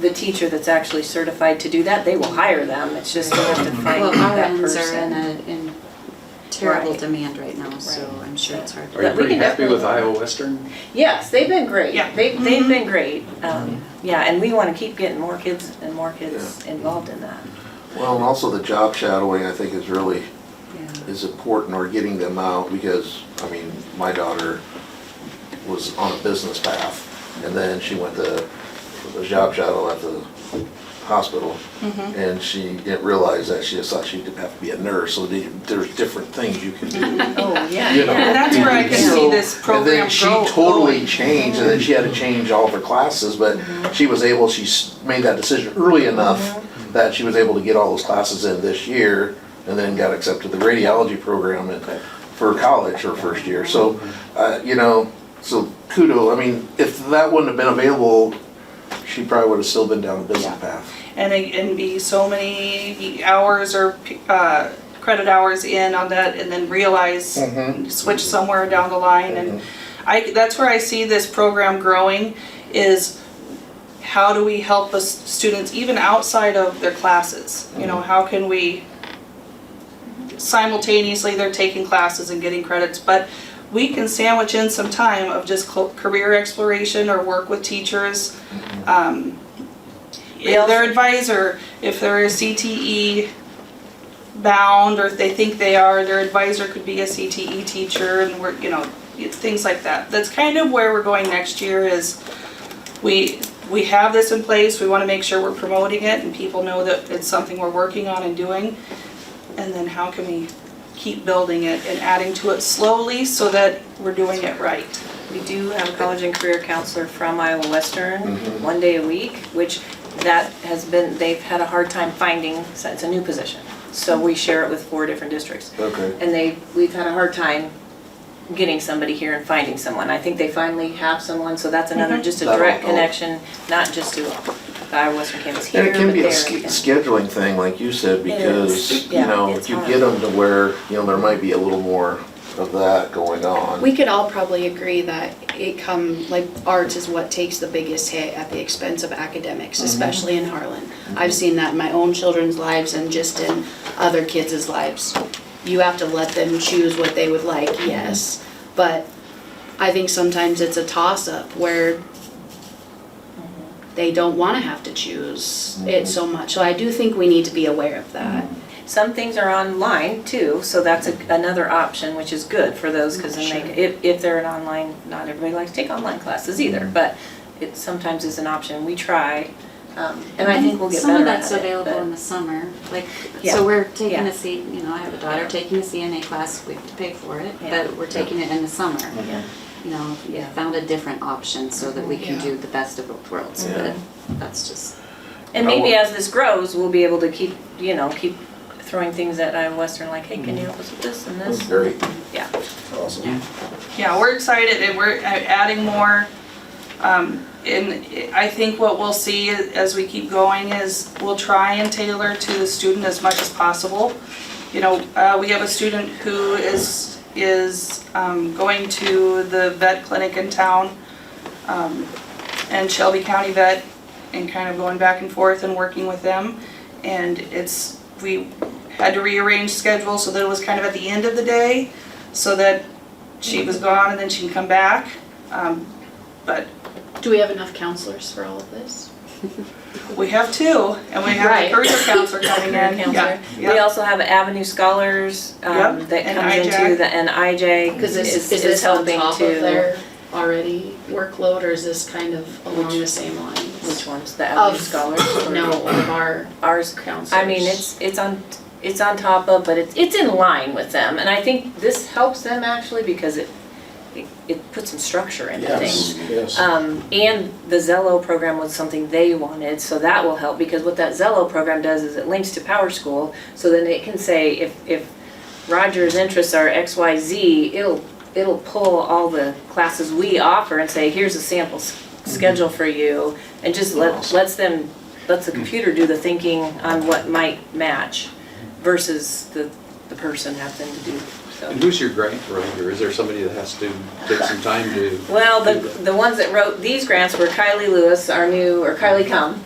the teacher that's actually certified to do that, they will hire them, it's just we have to find Well, that RNs are person. in terrible Right. demand right now, so Right. I'm sure it's hard to. Are you But we pretty can happy with definitely- Iowa Western? Yes, they've been great. Yeah. They've been great. Yeah, and we want to keep getting more kids and more kids involved in that. Well, and also the job shadowing, I think is really, Yeah. is important, or getting them out, because, I mean, my daughter was on a business path, and then she went to the job shadow at the hospital, and she didn't realize that she just thought she'd have to be a nurse, so there's different things you can do. Oh, yeah. You know. And that's where I can see this And program then she grow. totally changed, and then she had to change all of her classes, but she was able, made that decision early enough that she was able to get all those classes in this year, and then got accepted to the radiology program for college her first year. So, so kudos. I mean, if that wouldn't have been available, she probably would have still been down the business path. And be so many hours or credit hours in on that, and then realize, switch somewhere down the line. And that's where I see this program growing, is how do we help us students even outside of their classes? How can we simultaneously, they're taking classes and getting credits, but we can sandwich in some time of just career exploration or work with teachers. If their advisor, if they're a CTE bound, or if they think they are, their advisor could be a CTE teacher, and things like that. That's kind of where we're going next year, is we have this in place, we want to make sure we're promoting it and people know that it's something we're working on and doing. And then how can we keep building it and adding to it slowly so that we're doing it right? We do have a college and career counselor from Iowa Western, 1 day a week, which they've had a hard time finding, so it's a new position. So we share it with 4 different districts. Okay. And we've had a hard time getting somebody here and finding someone. I think they finally have someone, so that's another, just a That'll direct help. connection, not just to the Iowa Western campus here, And but it can be a there. scheduling thing, like you said, because, is. Yeah, it's if you hard. get them to where, there might be a little more of that going on. We could all probably agree that like arts is what takes the biggest hit at the expense of academics, especially in Harlan. I've seen that in my own children's lives and just in other kids' lives. You have to let them choose what they would like, yes, but I think sometimes it's a toss-up where they don't want to have to choose it so much. So I do think we need to be aware of that. Some things are online too, so that's another option, which is good for those, because then if they're an online, not everybody likes to take online classes either, but it sometimes is an option. We try, and I think we'll get better at it. Some of that's available in the summer, like, Yeah. so we're taking Yeah. I have a daughter taking a CNA class, we have to pay for it, Yeah. but we're taking it in the summer. Yeah. We Yeah. found a different option so that we can Yeah. do the best of both worlds, Yeah. but that's just. And maybe as this grows, we'll be able to keep throwing things at Iowa Western, like, hey, can you help us with this and That's this? great. Yeah. Awesome. Yeah, we're excited and we're adding more. And I think what we'll see as we keep going is we'll try and tailor to the student as much as possible. We have a student who is going to the vet clinic in town, and Shelby County Vet, and kind of going back and forth and working with them. And we had to rearrange schedules so that it was kind of at the end of the day, so that she was gone and then she can come back. But Do we have enough counselors for all of this? we have two, and we have Right. a career counselor coming Career in. counselor. Yeah, We also have Avenue Scholars Yep, that and comes IJ. into and IJ Because is is this on helping top of to. their already workload, or is this kind of along the same lines? Which ones? The Avenue Of- Scholars? or- No, of our Ours. counselors. I mean, it's on top of, but it's in line with them, and I think this helps them actually because it puts some structure into things. Yes. And the Zello program was something they wanted, so that will help, because what that Zello program does is it links to Power School, so then it can say if Roger's interests are XYZ, it'll pull all the classes we offer and say, here's a sample schedule for you, and just lets the computer do the thinking on what might match versus the person having to do. So. And who's your grant writer? Is there somebody that has to take some time to? Well, the ones that wrote these grants were Kylie Lewis, Kylie Cum,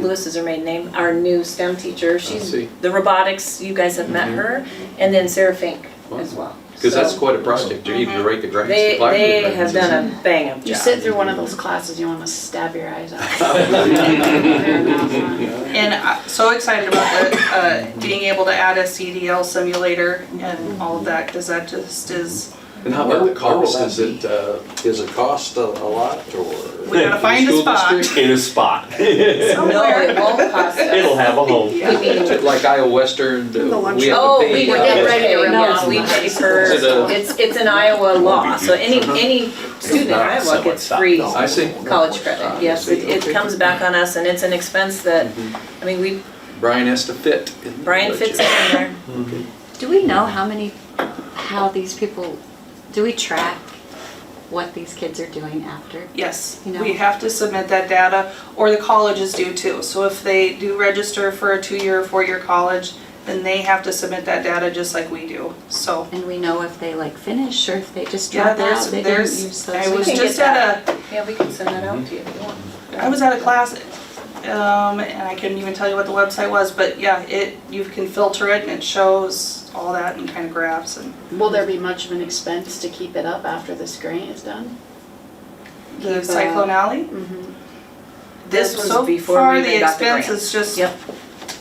Lewis is her maiden name, our new STEM teacher. She's see. the robotics, you guys have met her, and then Sarah Fink as well. Because that's So quite a project, you even write the grants. They collaborative have grants, done a bang up job. You sit through one of those classes, you want to stab your eyes out. and I'm so excited about being able to add a CDL simulator and all of that, because that just is, And how about the Where will cost? that Is it cost a lot or? we gotta find a School spot. district? In a spot. No, it won't cost us. It'll have a home. You mean, Like Iowa Western, we have to oh, pay. we're getting ready to yes, remodel we the pay high per, school. Is it it's an Iowa law, so any student in Iowa gets free I see. college credit. Yes, it comes back on us, and it's an expense that, I mean, Brian has to fit. in the Brian fits budget. in there. Do we know how these people, do we track what these kids are doing after? Yes, You know. we have to submit that data, or the colleges do too. So if they do register for a 2-year or 4-year college, then they have to submit that data just like we do, so. And we know if they finish or if they just Yeah, drop out, they didn't use those. I was can just get at Yeah, we can send that out to you if you want. I was at a class, and I couldn't even tell you what the website was, but yeah, you can filter it and it shows all that in kind of graphs and. Will there be much of an expense to keep it up after this grant is done? The Cyclone Alley? Mm-hmm. This was So before far, we even got the The grant. expense is just Yep.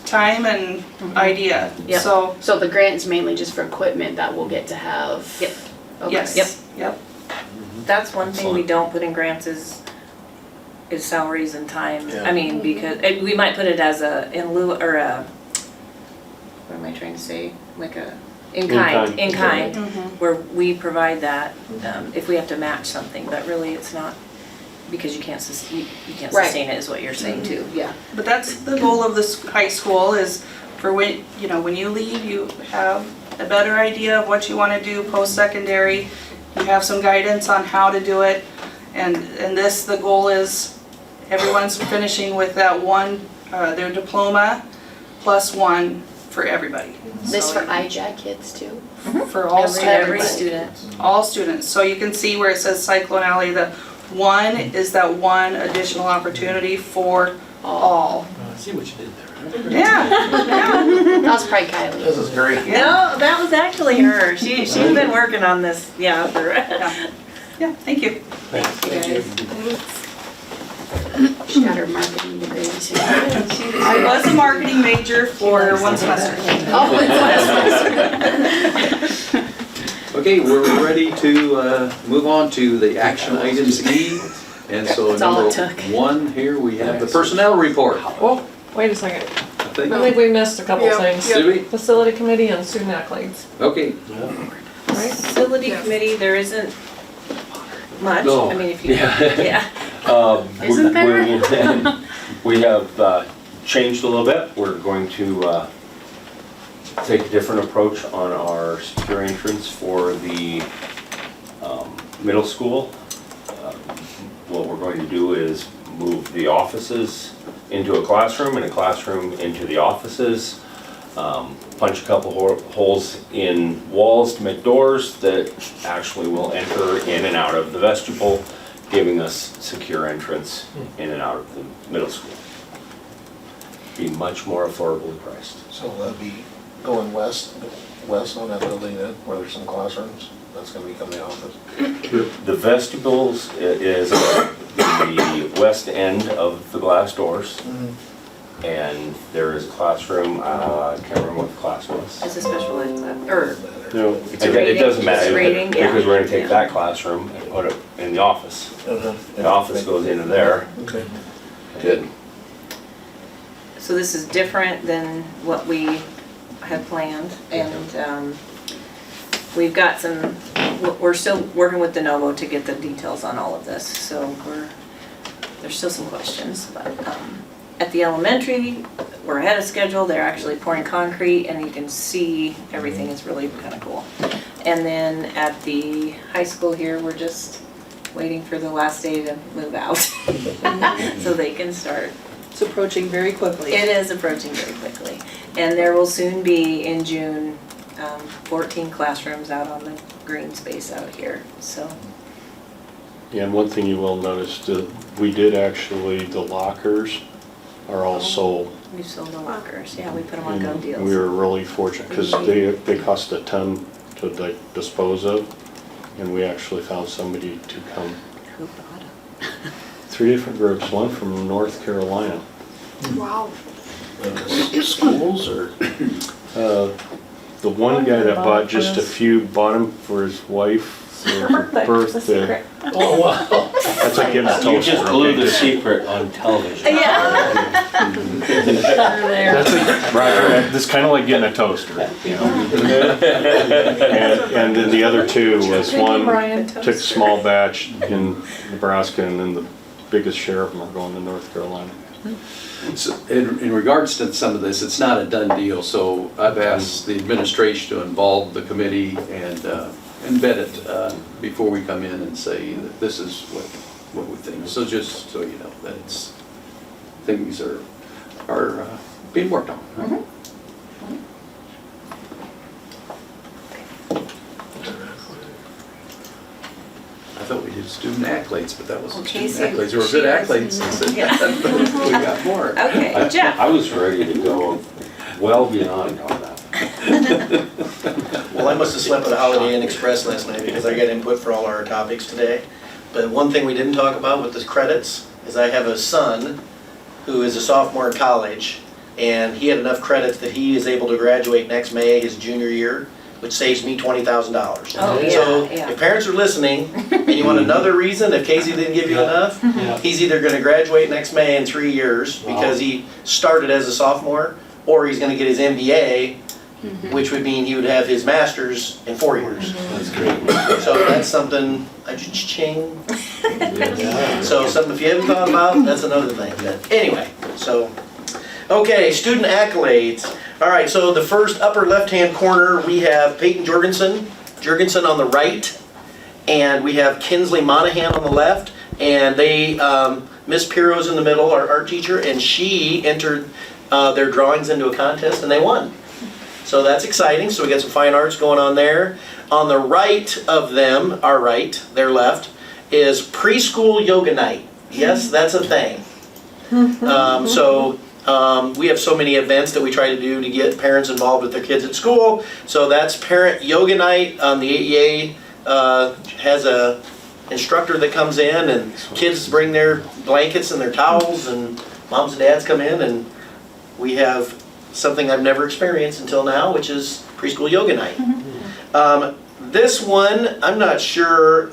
time and idea, Yep. so, So the grant's mainly just for equipment that we'll get to have? Yep. Okay. yes, yep. That's one thing we don't put in grants is salaries and time. Yeah. I mean, because, we might put it as in lieu, or what am I trying to say? Like in kind, Mhm. where we provide that, if we have to match something, but really it's not, because you can't Right. sustain it is what you're saying too, yeah. But that's the goal of this high school is for when you leave, you have a better idea of what you want to do post-secondary. You have some guidance on how to do it. And the goal is everyone's finishing with that one, their diploma +1 for everybody. This So for IJAG kids too? For all Every students. student. All students. So you can see where it says Cyclone Alley, the one is that one additional opportunity for all. I see what you did there. Yeah, yeah. That was probably Kylie. This is great. No, that was actually her. She's been working on this, yeah, for. Yeah, thank you. She got her marketing degree too. I was a marketing major for one semester. Oh, it's Okay, we're ready to move on to the action items E. And so That's all it number took. 1 here, we have the personnel report. Oh, wait a second. I think. I think we missed a couple Yeah, things. Did we? Facility committee and student accolades, Okay, right? Facility committee, there isn't much. No. I mean, if you, Yeah. yeah. Isn't there? We have changed a little bit. We're going to take a different approach on our secure entrance for the middle school. What we're going to do is move the offices into a classroom and a classroom into the offices. Punch a couple holes in walls to make doors that actually will enter in and out of the vestibule, giving us secure entrance in and out of the middle school. Be much more affordably priced. So that'll be going west on that building then, where there's some classrooms, that's gonna become the office. The vestibules is the west end of the glass doors, and there is a classroom, I can't remember what the class was. It's a special ed class, or No, it's a reading. It doesn't matter, It's reading, yeah. because we're gonna take that classroom and put it in the office. The office goes into there. Okay. Good. So this is different than what we had planned, and we've got some, we're still working with Denovo to get the details on all of this, so there's still some questions, but at the elementary, we're ahead of schedule, they're actually pouring concrete, and you can see everything is really kind of cool. And then at the high school here, we're just waiting for the last day to move out, so they can start. It's approaching very quickly. It is approaching very quickly. And there will soon be, in June, 14 classrooms out on the green space out here, so. yeah, and one thing you will notice, we did actually, the lockers are all sold. We've sold the lockers, yeah, we put them on Go And Deals. we were really fortunate, because they cost a ton to like dispose of, and we actually found somebody to come. Who bought them? 3 different groups, one from North Carolina. Wow. Schools or? The one guy that bought just a few, bought them for his wife for her It's a birthday. secret. Oh, wow. That's like getting a toaster. You just blew okay? the secret on television. Yeah. There. That's like, Roger, that's kind of like getting a toaster, you know? And then the other 2 was Thank you, one Brian. took a small batch in Nebraska, and then the biggest share of them are going to North Carolina. so in regards to some of this, it's not a done deal, so I've asked the administration to involve the committee and embed it before we come in and say that this is what we think. So just so you know, that it's, things are being worked on. I thought we did student accolades, but that wasn't Okay, student so accolades, they were she good has- accolades. Yeah. We got more. Okay, Jeff. I was ready to go well beyond on that. Well, I must have slept at the Holiday Inn Express last night because I got input for all our topics today. But one thing we didn't talk about with the credits is I have a son who is a sophomore in college, and he had enough credits that he is able to graduate next May, his junior year, which saves me $20,000. Oh, yeah, So yeah. if parents are listening, and you want another reason, if Casey didn't give you enough, Yeah. he's either gonna graduate next May in 3 years because he started as a sophomore, or he's gonna get his MBA, which would mean he would have his master's in 4 years. That's great. So that's something, I ching. Yeah. So something if you haven't thought about, that's another thing. But anyway, so, okay, student accolades. All right, so the first upper left-hand corner, we have Peyton Jurgensen on the right, and we have Kinsley Monahan on the left, and they, Miss Piro's in the middle, our art teacher, and she entered their drawings into a contest, and they won. So that's exciting, so we got some fine arts going on there. On the right of them, our right, their left, is preschool yoga night. Yes, that's a thing. We have so many events that we try to do to get parents involved with their kids at school. So that's parent yoga night. The AEA has a instructor that comes in, and kids bring their blankets and their towels, and moms and dads come in, and we have something I've never experienced until now, which is preschool yoga night. This one, I'm not sure,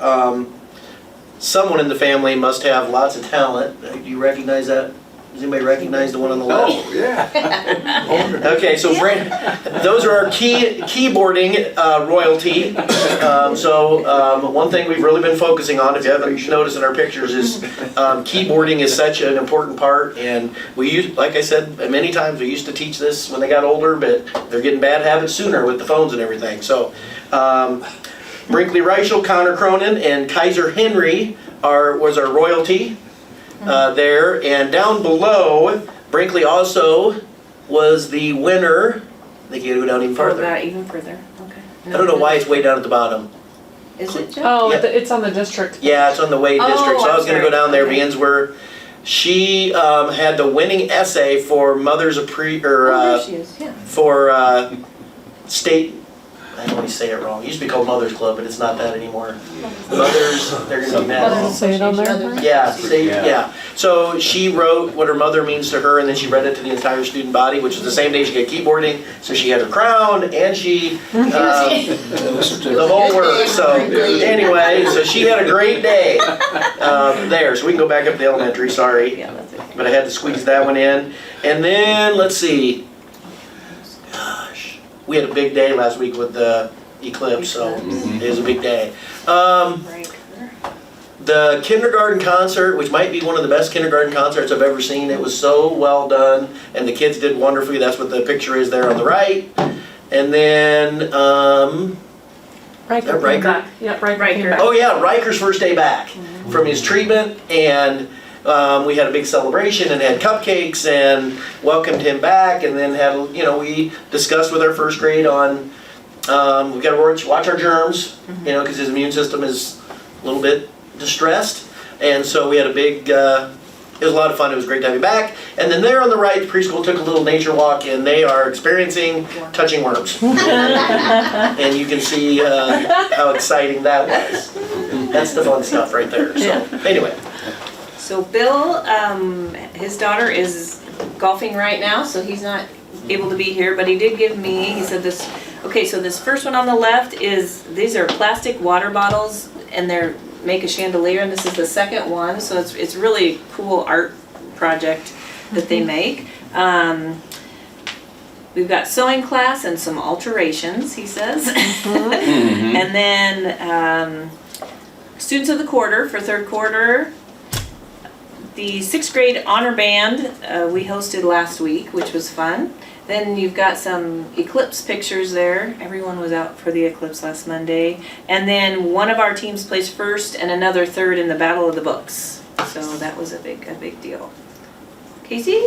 someone in the family must have lots of talent. Do you recognize that? Does anybody recognize the one on the left? Oh, yeah. Okay, so those are our keyboarding royalty. One thing we've really been focusing on, if you haven't noticed in our pictures, is keyboarding is such an important part. And we use, like I said many times, we used to teach this when they got older, but they're getting bad habits sooner with the phones and everything. So Brinkley Reichel, Connor Cronin, and Kaiser Henry was our royalty. There, and down below, Brinkley also was the winner. I think you gotta go down even farther. That even further, okay. I don't know why it's way down at the bottom. Is it, Jeff? Oh, Yeah. it's on the district. Yeah, it's on the Wade Oh, district, so I I'm was gonna go sorry. down there. Okay. Begins where she had the winning essay for Mothers of Oh, there she is, yeah. for state. I don't want to say it wrong. It used to be called Mothers Club, but it's not that anymore. Mothers, they're gonna be mad. Say it on there. Yeah, yeah. So she wrote what her mother means to her, and then she read it to the entire student body, which was the same day she got keyboarding. So she had her crown, and she, the whole works. So anyway, so she had a great day there. So we can go back up to elementary, sorry. Yeah, that's okay. But I had to squeeze that one in. And then, let's see. Gosh, we had a big day last week with the eclipse, so it was a big day. Right. The kindergarten concert, which might be one of the best kindergarten concerts I've ever seen. It was so well done, and the kids did wonderfully. That's what the picture is there on the right. And then, Riker Riker? came back. Yep, Riker came back. oh yeah, Riker's first day back from his treatment, and we had a big celebration and had cupcakes and welcomed him back, and then had, we discussed with our first grade on, we've got to watch our germs, because his immune system is a little bit distressed, and so we had a big, it was a lot of fun. It was great to have you back. And then there on the right, the preschool took a little nature walk, and they are experiencing touching worms. And you can see how exciting that was. That's the fun stuff right there. So anyway. So Bill, his daughter is golfing right now, so he's not able to be here, but he did give me, he said this, okay, so this first one on the left these are plastic water bottles, and they're make a chandelier, and this is the second one, so it's really cool art project that they make. We've got sewing class and some alterations, he says. And then students of the quarter for third quarter. The 6th grade honor band we hosted last week, which was fun. Then you've got some eclipse pictures there. Everyone was out for the eclipse last Monday. And then one of our teams placed first and another third in the Battle of the Books. So that was a big deal. Casey?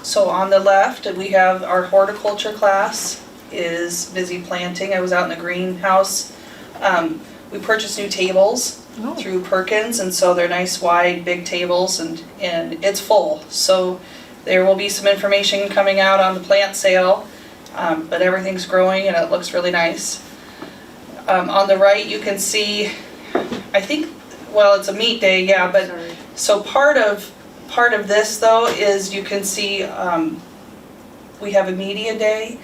So on the left, we have our horticulture class is busy planting. I was out in the greenhouse. We purchased new tables through Perkins, and so they're nice wide big tables, and it's full. So there will be some information coming out on the plant sale, but everything's growing and it looks really nice. On the right you can see, I think, well, it's a meat day, yeah, but so part of this though is you can see we have a media day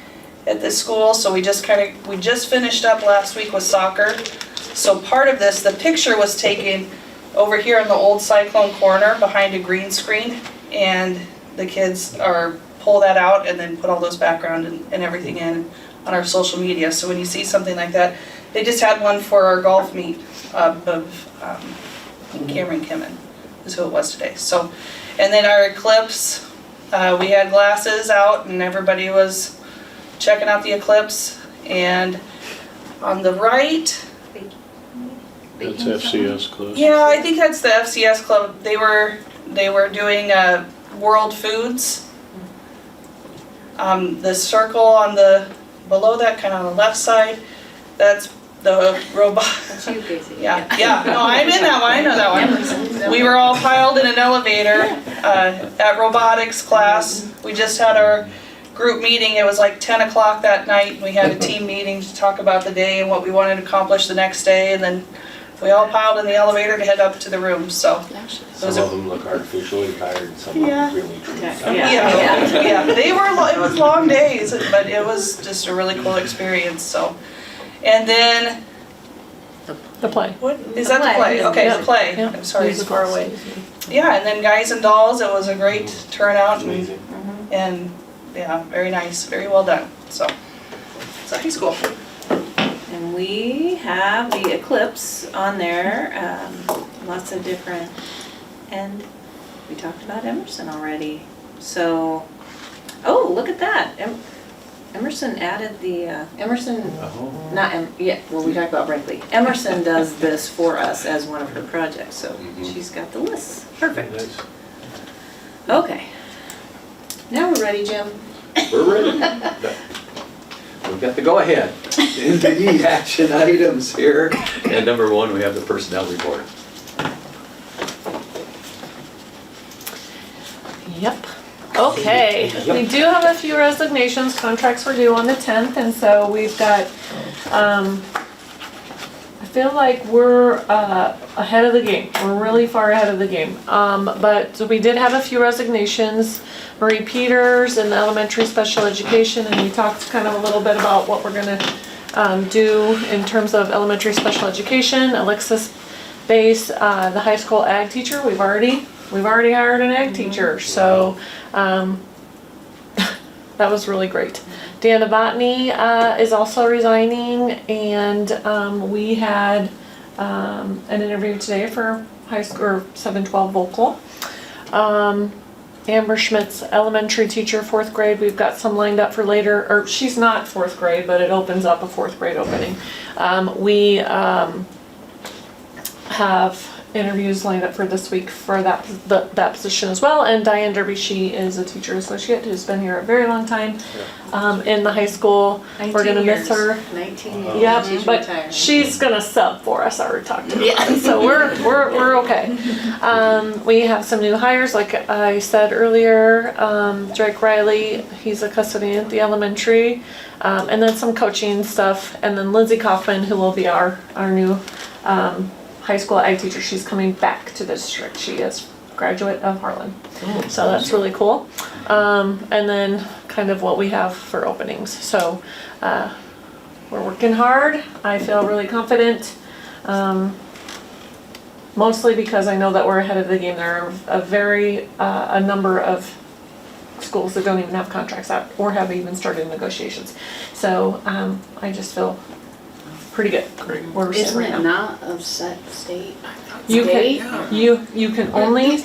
at this school, so we just finished up last week with soccer. So part of this, the picture was taken over here in the old Cyclone corner behind a green screen, and the kids pull that out and then put all those background and everything in on our social media. So when you see something like that, they just had one for our golf meet of Cameron Kimmin is who it was today. So, and then our eclipse, we had glasses out and everybody was checking out the eclipse. And on the right, That's FCS close. yeah, I think that's the FCS club. They were doing World Foods. The circle on the, below that, kind of on the left side, that's the robot. That's you, Casey. Yeah, no, I'm in that one, I know that one. We were all piled in an elevator at robotics class. We just had our group meeting, it was like 10 o'clock that night. We had a team meeting to talk about the day and what we wanted to accomplish the next day, and then we all piled in the elevator to head up to the rooms, so. Some of them look artificially tired, and some of Yeah. them really true. Yeah, they were, it was long days, but it was just a really cool experience, so. And then, The play. what, is that the play? Okay, the play, Yeah. I'm sorry, it's far away. Musicals. Yeah, and then Guys and Dolls, it was a great turnout, Amazing. and, yeah, very nice, very well done, so. It's a high school. And we have the Eclipse on there, lots of different, and we talked about Emerson already. So, oh, look at that. Emerson added the, well, we talked about Brinkley. Emerson does this for us as one of her projects, so she's got the list. Perfect. Nice. Okay. Now we're ready, Jim. We're ready. We've got the go-ahead. The action items here. And number one, we have the personnel report. Yep. Okay, we do have a few resignations, contracts were due on the 10th, and so we've got, I feel like we're ahead of the game. We're really far ahead of the game. But we did have a few resignations. Marie Peters in the elementary special education, and we talked kind of a little bit about what we're gonna do in terms of elementary special education. Alexis Bass, the high school ag teacher, we've already hired an ag teacher, so that was really great. Deanna Botany is also resigning, and we had an interview today for high school or 712 vocal. Amber Schmidt's elementary teacher, 4th grade, we've got some lined up for later, or she's not 4th grade, but it opens up a 4th grade opening. We have interviews lined up for this week for that position as well. And Diane Derby, she is a teacher associate who's been here a very long time in the high school. We're gonna miss her. 19 years. Yeah, She's but retiring. she's gonna sub for us. I already talked to her. Yeah. So we're okay. We have some new hires, like I said earlier. Drake Riley, he's a custodian at the elementary, and then some coaching stuff. And then Lindsay Kaufman, who will be our new high school ag teacher. She's coming back to the district. She is a graduate of Harlan. So that's really cool. And then kind of what we have for openings. So we're working hard. I feel really confident. Mostly because I know that we're ahead of the game. There are a number of schools that don't even have contracts out or have even started negotiations. So I just feel pretty good. Where we're sitting Isn't right it now. not of set state? You State? can, you can only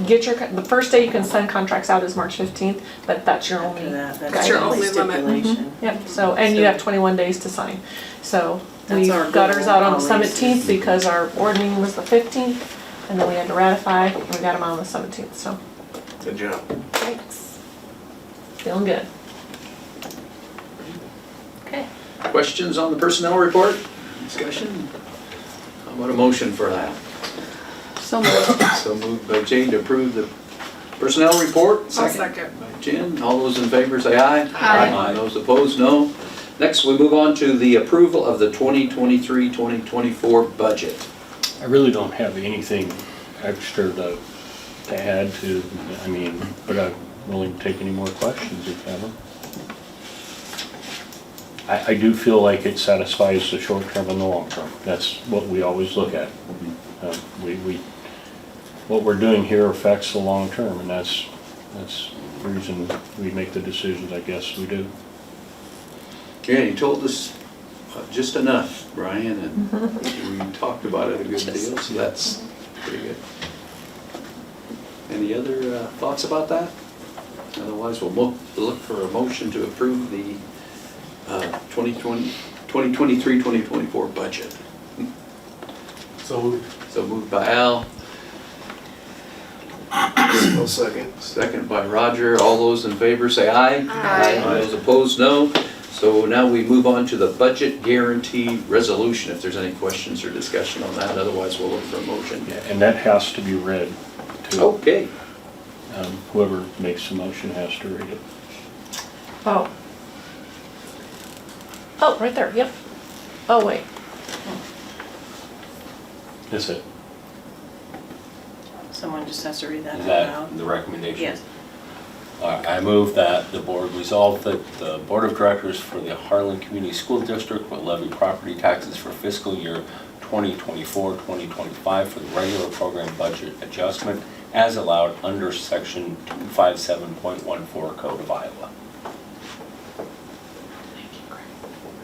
get the first day you can send contracts out is March 15th, but that's your only That's your only stipulation. Yep, so, and you have 21 days to sign. So That's we our got ours goal out on the always 17th because our board meeting was the 15th, and then we had to ratify, and we got them out on the 17th, so. Good job. Thanks. Feeling good. Okay. Questions on the personnel report? Discussion? How about a motion for that? So much. So moved by Jane to approve the personnel report. Second by Jen. All those in favor say aye. Aye. Those opposed, no. Next, we move on to the approval of the 2023-2024 budget. I really don't have anything extra to add to, I mean, but I'm willing to take any more questions if you have them. I do feel like it satisfies the short term and the long term. That's what we always look at. What we're doing here affects the long term, and that's the reason we make the decisions, I guess we do. Yeah, you told us just enough, Brian, and we talked about it a good deal, so that's pretty good. Any other thoughts about that? Otherwise, we'll look for a motion to approve the 2023-2024 budget. So So moved by Al. I'll second. Second by Roger. All those in favor say aye. Aye. Those opposed, no. So now we move on to the budget guarantee resolution, if there's any questions or discussion on that. Otherwise, we'll look for a motion. Yeah, and that has to be read too. Okay. Whoever makes the motion has to read it. Oh. Oh, right there, yep. Oh, wait. Is it? Someone just has to read that Is out that loud. the recommendation? Yes. I move that the board resolve that the Board of Directors for the Harlan Community School District will levy property taxes for fiscal year 2024-2025 for the regular program budget adjustment as allowed under section 257.14 Code of Iowa.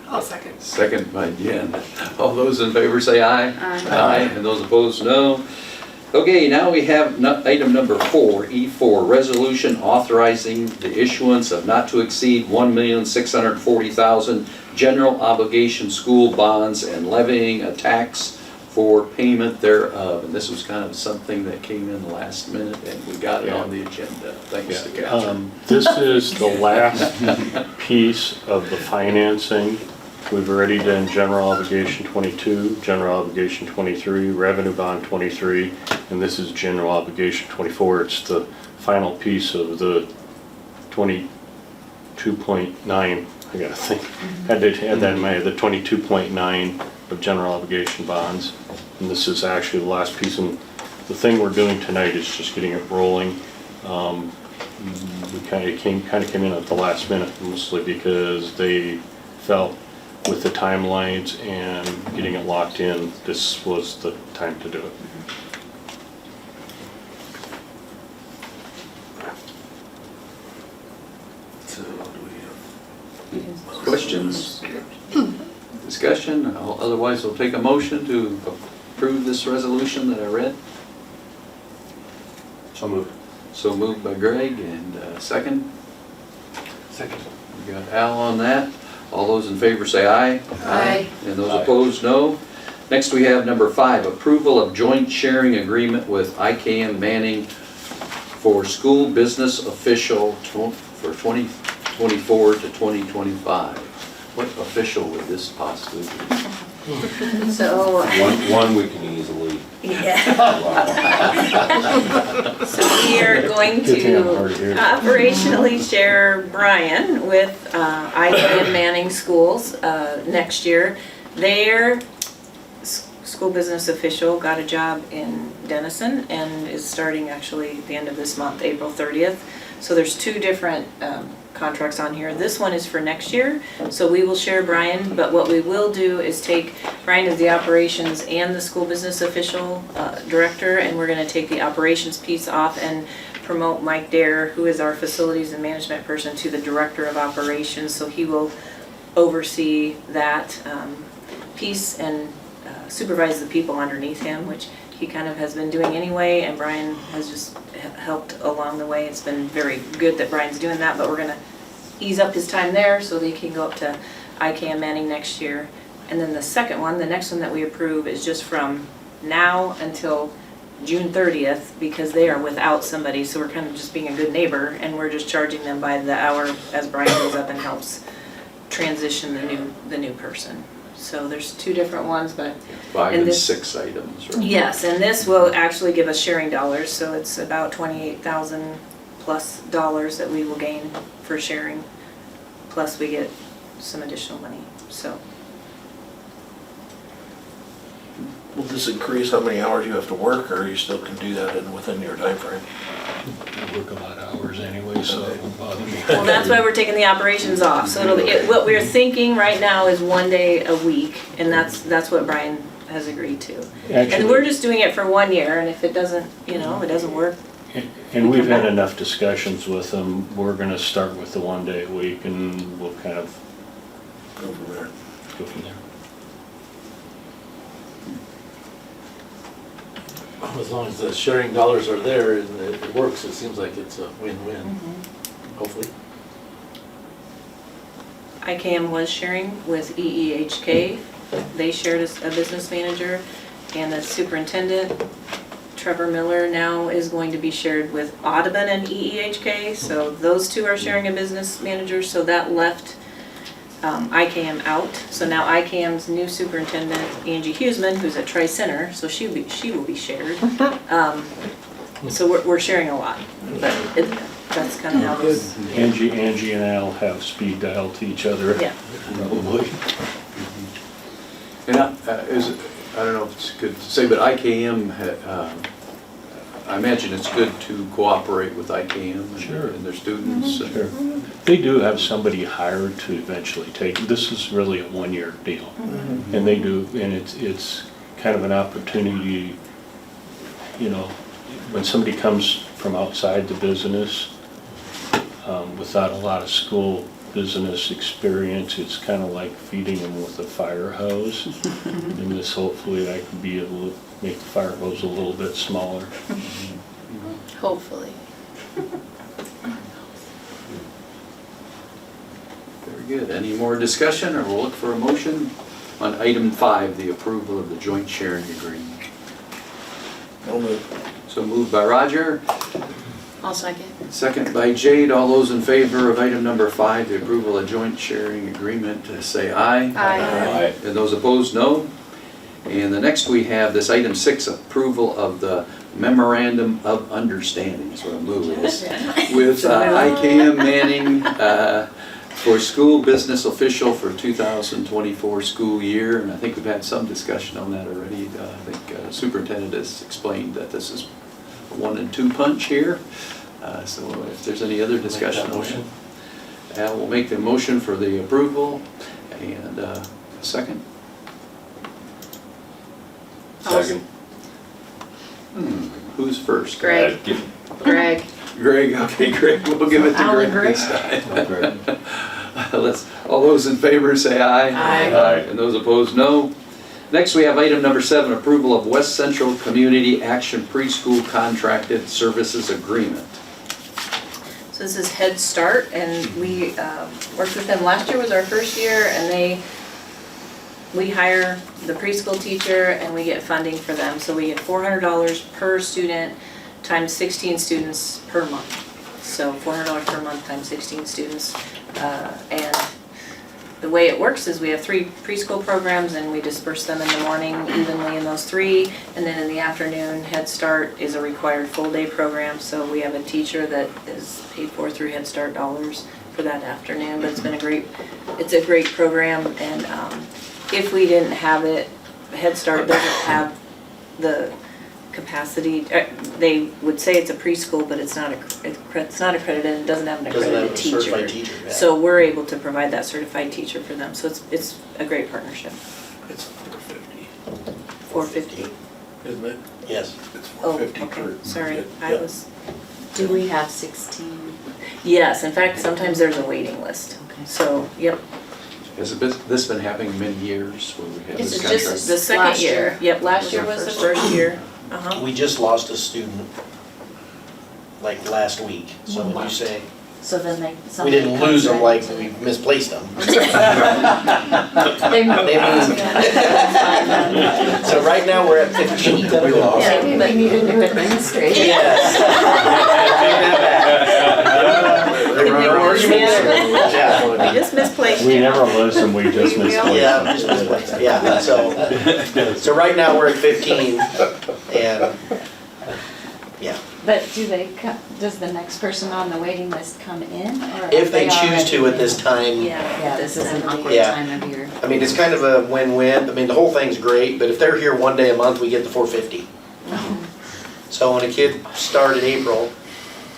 I'll second. Second by Jen. All those in favor say aye. Aye. And those opposed, no. Okay, now we have item number 4, E4, resolution authorizing the issuance of not to exceed $1,640,000 general obligation school bonds and levying a tax for payment thereof. And this was kind of something that came in last minute and we got it on the agenda, thanks to Catherine. This is the last piece of the financing. We've already done general obligation 22, general obligation 23, revenue bond 23, and this is general obligation 24. It's the final piece of the 22.9, I gotta think, had to add that in May, the 22.9 of general obligation bonds. And this is actually the last piece, and the thing we're doing tonight is just getting it rolling. We kind of came in at the last minute, mostly because they felt with the timelines and getting it locked in, this was the time to do it. So, do we have questions? Discussion? Otherwise, we'll take a motion to approve this resolution that I read. So moved. So moved by Greg and second. Second. We got Al on that. All those in favor say aye. Aye. And those Aye. opposed, no. Next, we have number 5, approval of joint sharing agreement with IKM Manning for school business official for 2024 to 2025. What official would this possibly be? So, One we can easily. yeah. So we are going Good thing I'm to hard of hearing. operationally share Brian with IKM Manning Schools next year. Their school business official got a job in Denison and is starting actually the end of this month, April 30th. So there's 2 different contracts on here. This one is for next year, so we will share Brian, but what we will do is take, Brian is the operations and the school business official director, and we're gonna take the operations piece off and promote Mike Dare, who is our facilities and management person, to the director of operations, so he will oversee that piece and supervise the people underneath him, which he kind of has been doing anyway, and Brian has just helped along the way. It's been very good that Brian's doing that, but we're gonna ease up his time there so that he can go up to IKM Manning next year. And then the second one, the next one that we approve is just from now until June 30th, because they are without somebody, so we're kind of just being a good neighbor, and we're just charging them by the hour as Brian goes up and helps transition the new person. So there's 2 different ones, but 5 And and this- 6 items, right? yes, and this will actually give us sharing dollars, so it's about $28,000 plus dollars that we will gain for sharing, plus we get some additional money, so. Will this increase how many hours you have to work, or you still can do that within your time frame? I work a lot of hours anyway, so it won't bother me. Well, that's why we're taking the operations off, so what we're thinking right now is 1 day a week, and that's what Brian has agreed to. And we're just doing it for 1 year, and if it doesn't, if it doesn't work, And we've had enough discussions with them. We're gonna start with the 1 day a week and we'll kind of Go from there. go from there. As long as the sharing dollars are there and it works, it seems like it's a win-win, hopefully. IKM was sharing with EEHK. They shared a business manager, and the superintendent Trevor Miller now is going to be shared with Audubon and EEHK, so those two are sharing a business manager, so that left IKM out. So now IKM's new superintendent, Angie Huseman, who's at Tri-Center, so she will be shared. So we're sharing a lot, but that's kind of how those. Angie and Al have speed dial to each other. Yeah. Probably. And I don't know if it's good to say, but IKM, I imagine it's good to cooperate with IKM Sure. and their students. Sure. They do have somebody hired to eventually take, this is really a one-year deal. And they do, and it's kind of an opportunity, you know, when somebody comes from outside the business, without a lot of school business experience, it's kind of like feeding them with a fire hose. And this, hopefully, I can be able to make the fire hose a little bit smaller. Hopefully. Very good. Any more discussion, or we'll look for a motion on item 5, the approval of the joint sharing agreement? No move. So moved by Roger, I'll second. second by Jade. All those in favor of item number 5, the approval of joint sharing agreement, say aye. Aye. And those opposed, no. And the next we have this item 6, approval of the memorandum of understanding, is what a move is, with IKM Manning for school business official for 2024 school year. And I think we've had some discussion on that already. I think superintendent has explained that this is a 1 and 2 punch here. So if there's any other discussion on it. Al will make the motion for the approval, and a second. Second. Who's first? Greg. Greg. Greg, okay, Greg, we'll give it to Greg this time. All those in favor say aye. Aye. And those opposed, no. Next, we have item number 7, approval of West Central Community Action Preschool Contracted Services Agreement. So this is Head Start, and we worked with them last year, was our first year, and we hire the preschool teacher and we get funding for them. So we get $400 per student times 16 students per month. So $400 per month times 16 students. And the way it works is we have 3 preschool programs and we disperse them in the morning evenly in those 3. And then in the afternoon, Head Start is a required full-day program. So we have a teacher that is paid for through Head Start dollars for that afternoon. But it's a great program, and if we didn't have it, Head Start doesn't have the capacity. They would say it's a preschool, but it's not accredited, and it doesn't have an accredited teacher. Certified teacher, yeah. So we're able to provide that certified teacher for them. So it's a great partnership. It's 450, 450. isn't it? Yes. It's Oh, 450 okay, per. sorry, I Yep. was, Do we have 16? yes, in fact, sometimes there's a waiting list. Okay. So, yep, Has this been happening many years where we have this this is contract? just the second Last year. year. Yep, last Was year our was the first first year. Uh-huh. We just lost a student, like last week, so when you say, So then we somebody didn't lose them comes like in we misplaced them. to- They moved. They moved. So right now, we're at 15. We lost. Yeah. Maybe we need a new administrator. Yes. Yeah. We just misplaced We you. never lose them, we just We misplace Yeah, them. just misplaced. Yeah, so right now, we're at 15, and, yeah. But does the next person on the waiting list come in? Or If are they choose to at already this time, Yeah. Yeah, this is an awkward Yeah. time of year. I mean, it's kind of a win-win. I mean, the whole thing's great, but if they're here one day a month, we get the 450. So when a kid started in April,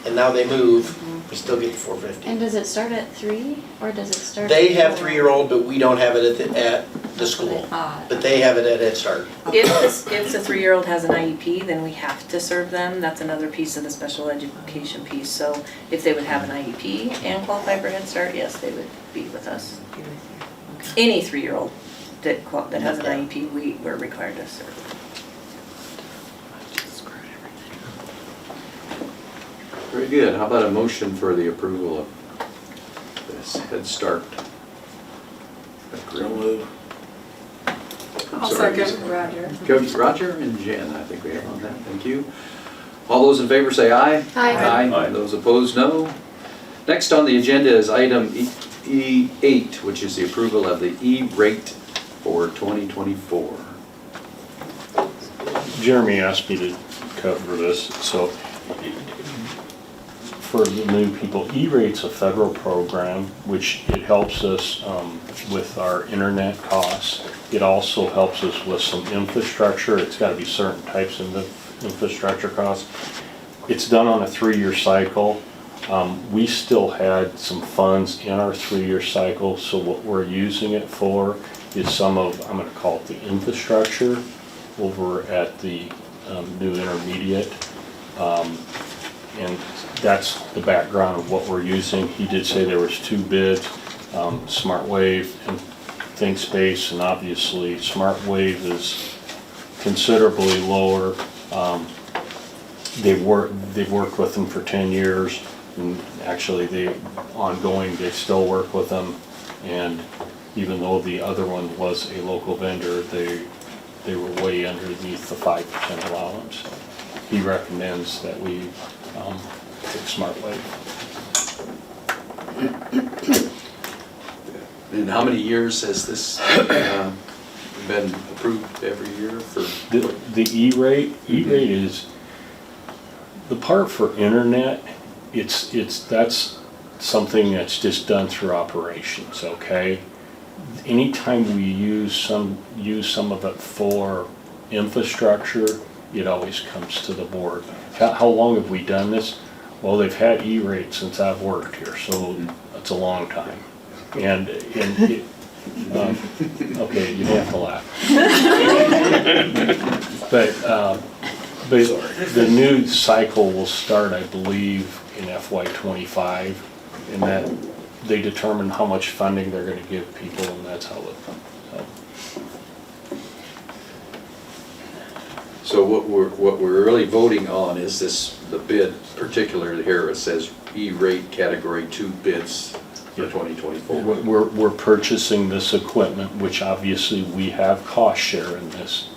and now they move, we still get the 450. And does it start at 3 or does it start? They at have 4? 3-year-old, but we don't have it at the school. But they have it at Head Start. If the 3-year-old has an IEP, then we have to serve them. That's another piece of the special education piece. So if they would have an IEP and qualify for Head Start, yes, they would be with us. Be with you. Okay. Any 3-year-old that has an IEP, we're required to serve. Very good. How about a motion for the approval of this Head Start No agreement? move. I'm sorry. Roger. Coach Roger and Jen, I think we have on that, thank you. All those in favor say aye. Aye. Aye. Those opposed, no. Next on the agenda is item E8, which is the approval of the E-rate for 2024. Jeremy asked me to cover this, so for the new people, E-rate's a federal program, which it helps us with our internet costs. It also helps us with some infrastructure. It's got to be certain types of infrastructure costs. It's done on a 3-year cycle. We still had some funds in our 3-year cycle, so what we're using it for is some of, I'm going to call it the infrastructure over at the new intermediate. And that's the background of what we're using. He did say there was 2 bids, SmartWave and ThinkSpace, and obviously SmartWave is considerably lower. They've worked with them for 10 years, and actually they still work with them. And even though the other one was a local vendor, they were way underneath the 5% allowance. He recommends that we take SmartWave. And how many years has this been approved every year for? The E-rate is, the part for internet, that's something that's just done through operations, okay? Anytime we use some of it for infrastructure, it always comes to the board. How long have we done this? Well, they've had E-rate since I've worked here, so it's a long time. And it, okay, you don't have to laugh. But the new cycle will start, I believe, in FY25, and that they determine how much funding they're going to give people, and that's how it. So what we're really voting on is the bid particular here. It says E-rate category 2 bids for 2024. We're purchasing this equipment, which obviously we have cost share in this,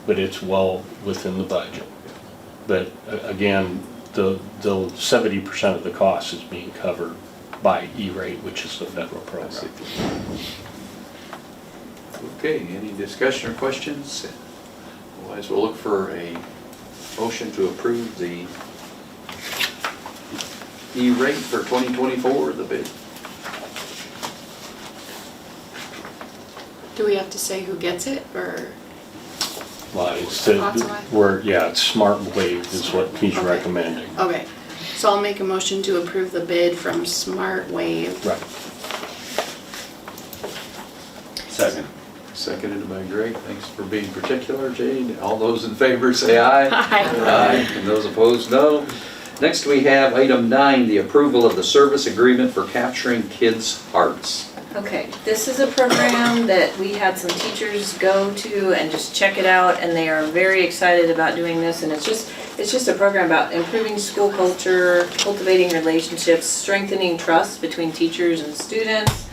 but it's well within the budget. But again, the 70% of the cost is being covered by E-rate, which is the federal program. Okay, any discussion or questions? Otherwise, we'll look for a motion to approve the E-rate for 2024, the bid. Do we have to say who gets it, or? Well, it's it's SmartWave is what he's Okay. recommending. Okay, so I'll make a motion to approve the bid from SmartWave. Right. Second. Seconded by Greg. Thanks for being particular, Jade. All those in favor say aye. Aye. And those opposed, no. Next, we have item 9, the approval of the service agreement for capturing kids' hearts. Okay, this is a program that we had some teachers go to and just check it out, and they are very excited about doing this, and it's just a program about improving school culture, cultivating relationships, strengthening trust between teachers and students,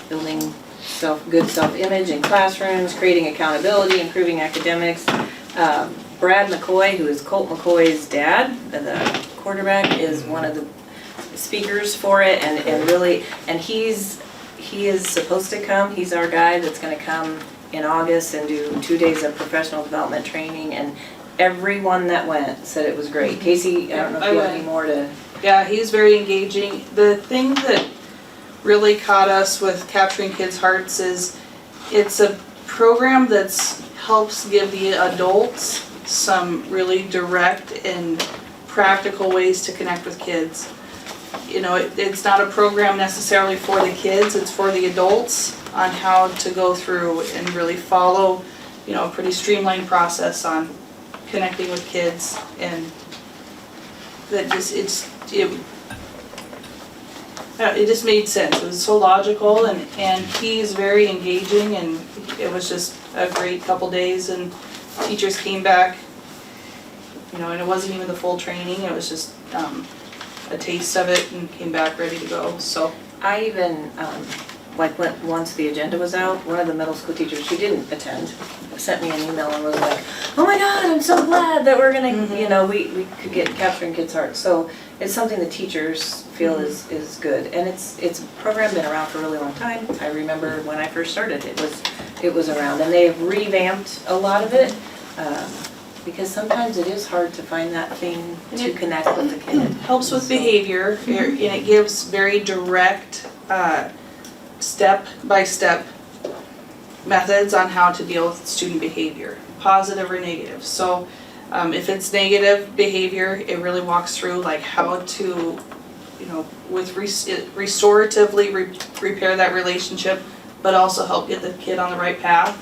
building good self-image in classrooms, creating accountability, improving academics. Brad McCoy, who is Colt McCoy's dad, the quarterback, is one of the speakers for it, and he is supposed to come. He's our guy that's going to come in August and do 2 days of professional development training, and everyone that went said it was great. Casey, I don't know if you have any more to. Yeah, he's very engaging. The thing that really caught us with Capturing Kids' Hearts is it's a program that's helps give the adults some really direct and practical ways to connect with kids. You know, it's not a program necessarily for the kids, it's for the adults on how to go through and really follow, you know, a pretty streamlined process on connecting with kids, and that just, it just made sense. It was so logical, and he's very engaging, and it was just a great couple days, and teachers came back, you know, and it wasn't even the full training, it was just a taste of it, and came back ready to go, so. I even like once the agenda was out, one of the middle school teachers who didn't attend sent me an email and was like, oh my God, I'm so glad that we're gonna, you know, we could get capturing kids' hearts. So it's something the teachers feel is good. And it's a program been around for a really long time. I remember when I first started, it was around. And they've revamped a lot of it, because sometimes it is hard to find that thing to connect with the kid. Helps with behavior, and it gives very direct, step-by-step methods on how to deal with student behavior, positive or negative. So if it's negative behavior, it really walks through like how to, you know, with restoratively repair that relationship, but also help get the kid on the right path.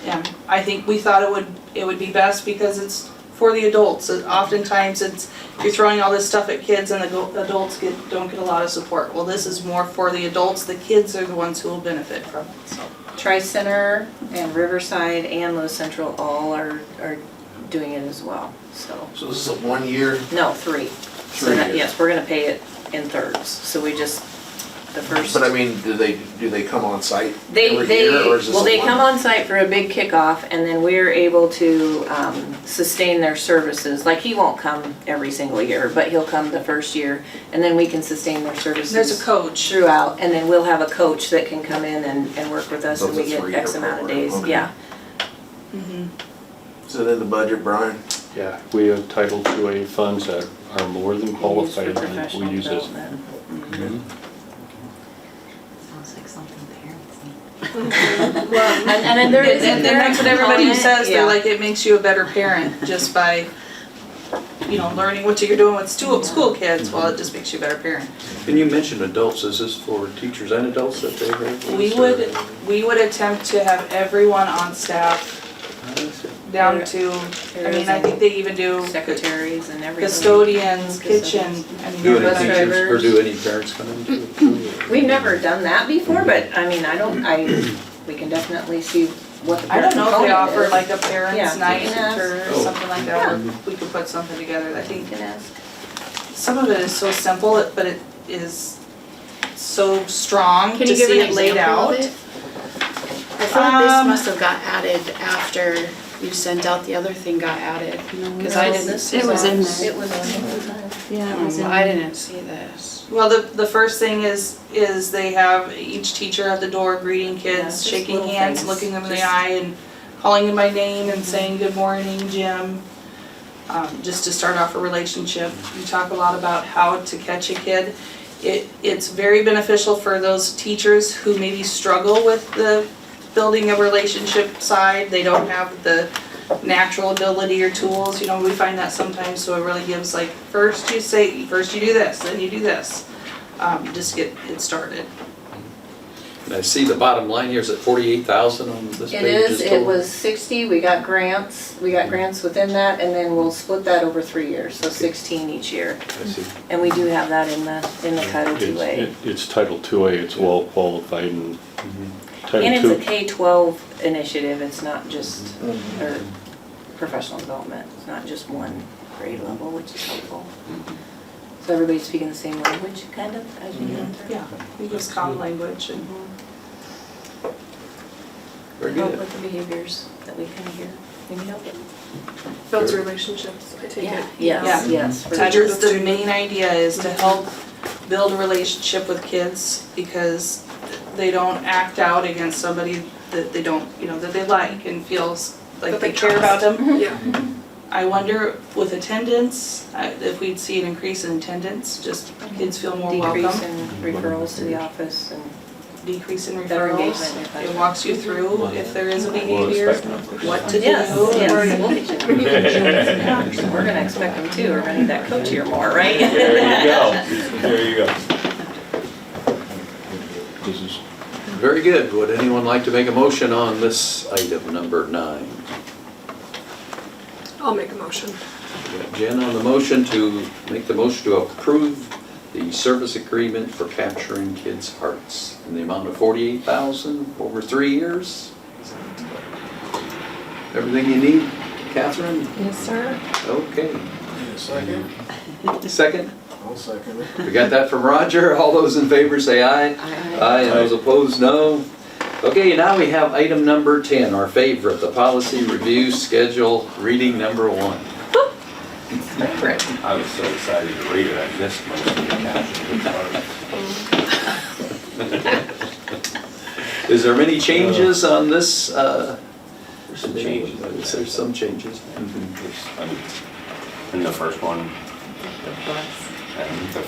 And I think we thought it would be best because it's for the adults. Oftentimes you're throwing all this stuff at kids and the adults don't get a lot of support. Well, this is more for the adults. The kids are the ones who will benefit from it, so. Tri-Center and Riverside and Lewis Central all are doing it as well, so. So this is a 1 year? No, 3. So that, yes, we're gonna pay it in thirds, so we just, the first. But I mean, do they come on site They every year, or is this well, a they one- come on site for a big kickoff, and then we're able to sustain their services. Like, he won't come every single year, but he'll come the first year, and then we can sustain their services. There's a coach. Throughout, and then we'll have a coach that can come in and work with us, So and it's we a get 3-year X amount of program, days, okay. yeah. Is it in the budget, Brian? Yeah, we have Title IIA funds that are more than Used qualified, for and professional we use this. development. Sounds like something parents need. Well, and then there is a And that's what everybody component, says, yeah. they're like, it makes you a better parent just by, you know, learning what you're doing with school kids. Well, it just makes you a better parent. And you mentioned adults, is this for teachers and adults that they have? We would attempt to have everyone on staff down to, I mean, I think they even do Secretaries and everything. custodians, kitchen, I mean. Do any Bus teachers, or drivers. do any parents come into it too? We've never done that before, but I mean, we can definitely see what the I don't parent know if they component offer is. like a Yeah, parents' you night can ask. or Oh. something like that, or we could put something together. I You think can ask. some of it is so simple, but it is so strong Can to you give see an it laid example out. of it? I feel like this Um, must have got added after you sent out the other thing got added. Cause I didn't, It was in there. It was in Yeah, it was in I there. didn't see this. Well, the first thing is they have each teacher at the door greeting Yeah, kids, just shaking little hands, things. looking them in the Just- eye and calling them by name and saying, good morning, Jim. Just to start off a relationship. We talk a lot about how to catch a kid. It's very beneficial for those teachers who maybe struggle with the building a relationship side. They don't have the natural ability or tools, you know, we find that sometimes, so it really gives like, first you do this, then you do this. Just get it started. And I see the bottom line here is at 48,000 on this page. It is, total. it was 60, we got grants within that, and then we'll split that over 3 years, so 16 each year. I see. And we do have that in the Title IIA. It's Title IIA, it's well qualified, and Title And it's a II. K-12 initiative, it's not just, or professional development, it's not just one grade level, which is helpful. So everybody's speaking the same language, kind of, as we go through. Yeah, we use common language and. Very Help good. with the behaviors that we kind of hear, maybe help it. Builds relationships, I take it. Yes, yes. for Teachers, the main idea is to help build a relationship with kids because they don't act out against somebody that they don't, you know, that they like and feels like That they they care about them. Yeah. I wonder with attendance, if we'd see an increase in attendance, just kids feel more welcome. Decrease in referrals to the office and Decrease in better referrals. engagement in your It classroom. walks you through if there is a We'll behavior, expect them. what to do. Yes, yes, or- we'll get you. We're gonna expect them too, we're gonna need that coach here more, right? There you go, there you go. This is, Very good. Would anyone like to make a motion on this item, number 9? I'll make a motion. We got Jen on the motion to make the motion to approve the service agreement for capturing kids' hearts in the amount of 48,000 over 3 years. Everything you need, Catherine? Yes, sir. Okay. Second? Second? I'll second it. We got that from Roger. All those in favor say aye. Aye, and those opposed, no. Okay, now we have item number 10, our favorite, the policy review schedule, reading number 1. Favorite. I was so excited to read it, I missed most of the captions. Is there many changes on this? There's some changes. There's some changes. In the first one, The bus. and the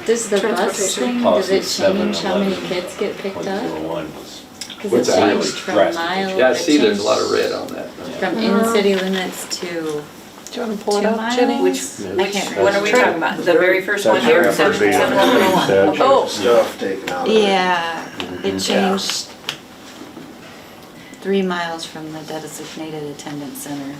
Does the bus Transportation. thing, does policy it 7 change how many 11, kids get picked up? 0.01 was, Because What's it that? changed from Drastic. mile. Yeah, I it see there's a lot of changed red on that. From in-city limits to, Do you wanna pull it 2 up, Jenny? miles? Which, I can't what are we remember. talking about? The very first one That's here? after the 711? Oh. Stuff taken out of it. Yeah, it changed 3 miles from the designated attendance center.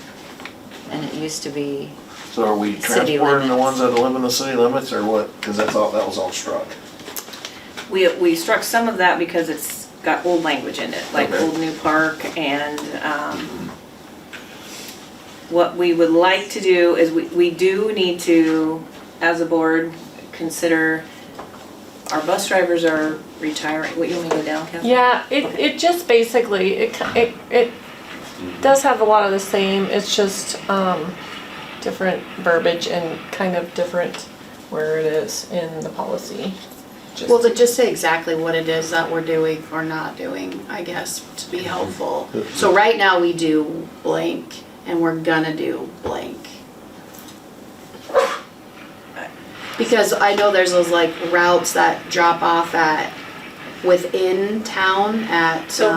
And it used to be, So are we City transporting the limits. ones that live in the city limits or what? Cause that was all struck. We struck some of that because it's got old language in it, like Okay. Old New Park, and what we would like to do is we do need to, as a board, consider our bus drivers are retiring. What, you want me to go down, Kathy? Yeah, it just basically, it does have a lot of the same, it's just, different verbiage and kind of different where it is in the policy. Well, to just say exactly what it is that we're doing or not doing, I guess, to be helpful. So right now we do blank and we're gonna do blank. Because I know there's those like routes that drop off at, within town at, So-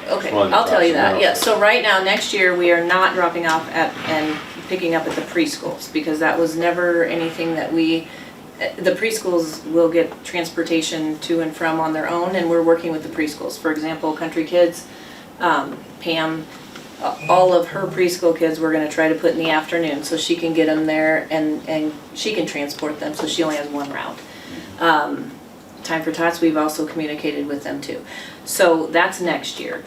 Okay, Well, I'll tell you that, that's- yeah, so right now, next year, we are not dropping off at, and picking up at the preschools, because that was never anything that the preschools will get transportation to and from on their own, and we're working with the preschools. For example, Country Kids, Pam, all of her preschool kids we're gonna try to put in the afternoon, so she can get them there, and she can transport them, so she only has one route. Time for Tots, we've also communicated with them too. So that's next year.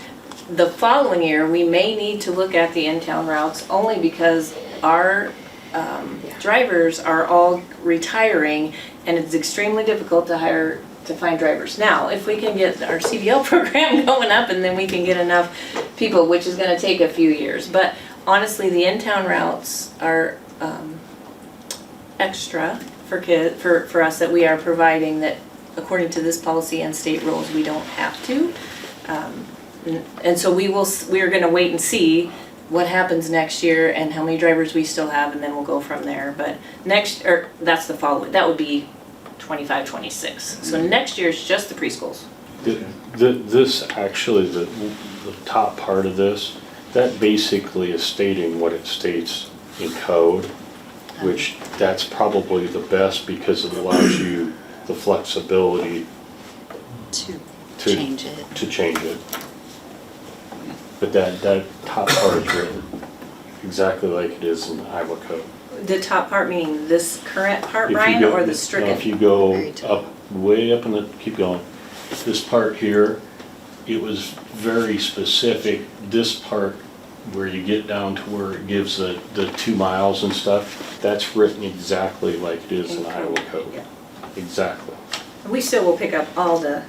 The following year, we may need to look at the in-town routes only because our drivers are all retiring and it's extremely difficult to find drivers. Now, if we can get our CDL program going up and then we can get enough people, which is gonna take a few years. But honestly, the in-town routes are extra for us that we are providing that according to this policy and state rules, we don't have to. And so we are gonna wait and see what happens next year and how many drivers we still have, and then we'll go from there. But that's the following, that would be 25, 26. So next year is just the preschools. This, actually, the top part of this, that basically is stating what it states in code, which that's probably the best because it allows you the flexibility to to change it. to change it. But that top part is written exactly like it is in the Iowa code. The top part meaning this current part, If you Brian, go- or the no, stricken? If you go Very top. up, way up in the, keep going, this part here, it was very specific, this part where you get down to where it gives the 2 miles and stuff, that's written exactly like it is in Iowa code. Yeah. Exactly. We still will pick up all the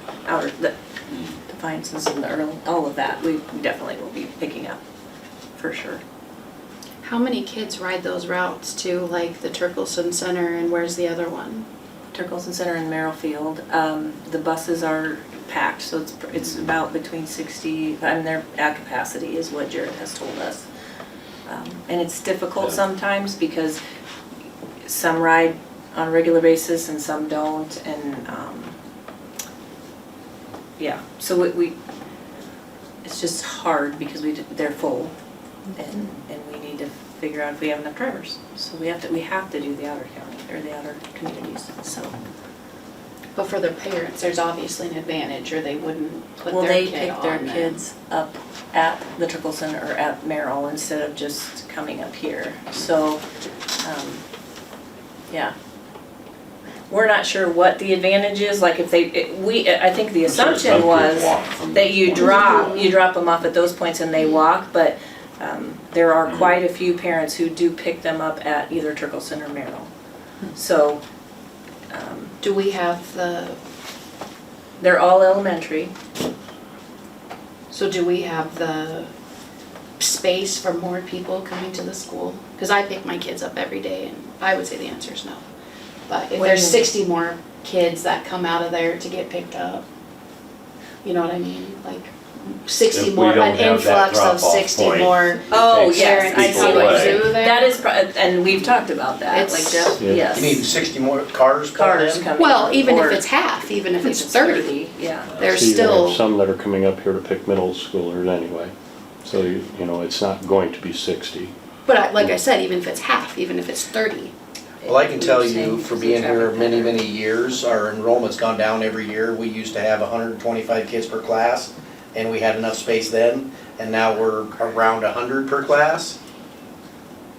defiances and the early, all of that. We definitely will be picking up, for sure. how many kids ride those routes to like the Turkleson Center and where's the other one? Turkleson Center and Merrifield, the buses are packed, so it's about between 60, and they're at capacity is what Jared has told us. And it's difficult sometimes because some ride on a regular basis and some don't, and yeah, so it's just hard because they're full, and we need to figure out if we have enough drivers. So we have to do the outer county or the outer communities. So But for their parents, there's obviously an advantage, or they wouldn't put well, their they kid pick their on them. kids up at the Turkleson or at Merrill instead of just coming up here. So yeah. We're not sure what the advantage is, like if I think the assumption was that you drop them off at those points and they walk, but there are quite a few parents who do pick them up at either Turkleson or Merrill. So Do we have They're all elementary. so do we have the space for more people coming to the school? Because I pick my kids up every day and I would say the answer is no. But if What there's do you mean? 60 more kids that come out of there to get picked up, you know what I mean? Like 60 If more, we don't an have that influx of drop-off 60 point, more Oh, takes yes, I parents see people what you're away. saying. That is, and we've talked about that, like It's- Jeff, Yeah. yes. You mean 60 more cars pulled Cars in? coming. Well, even or if it's half, even if if it's 30, yeah. there's So you have still, some that are coming up here to pick middle schoolers anyway. So, you know, it's not going to be 60. but like I said, even if it's half, even if it's 30. Well, I can tell You're you, saying for it's a being here traffic many, pattern. many years, our enrollment's gone down every year. We used to have 125 kids per class, and we had enough space then, and now we're around 100 per class.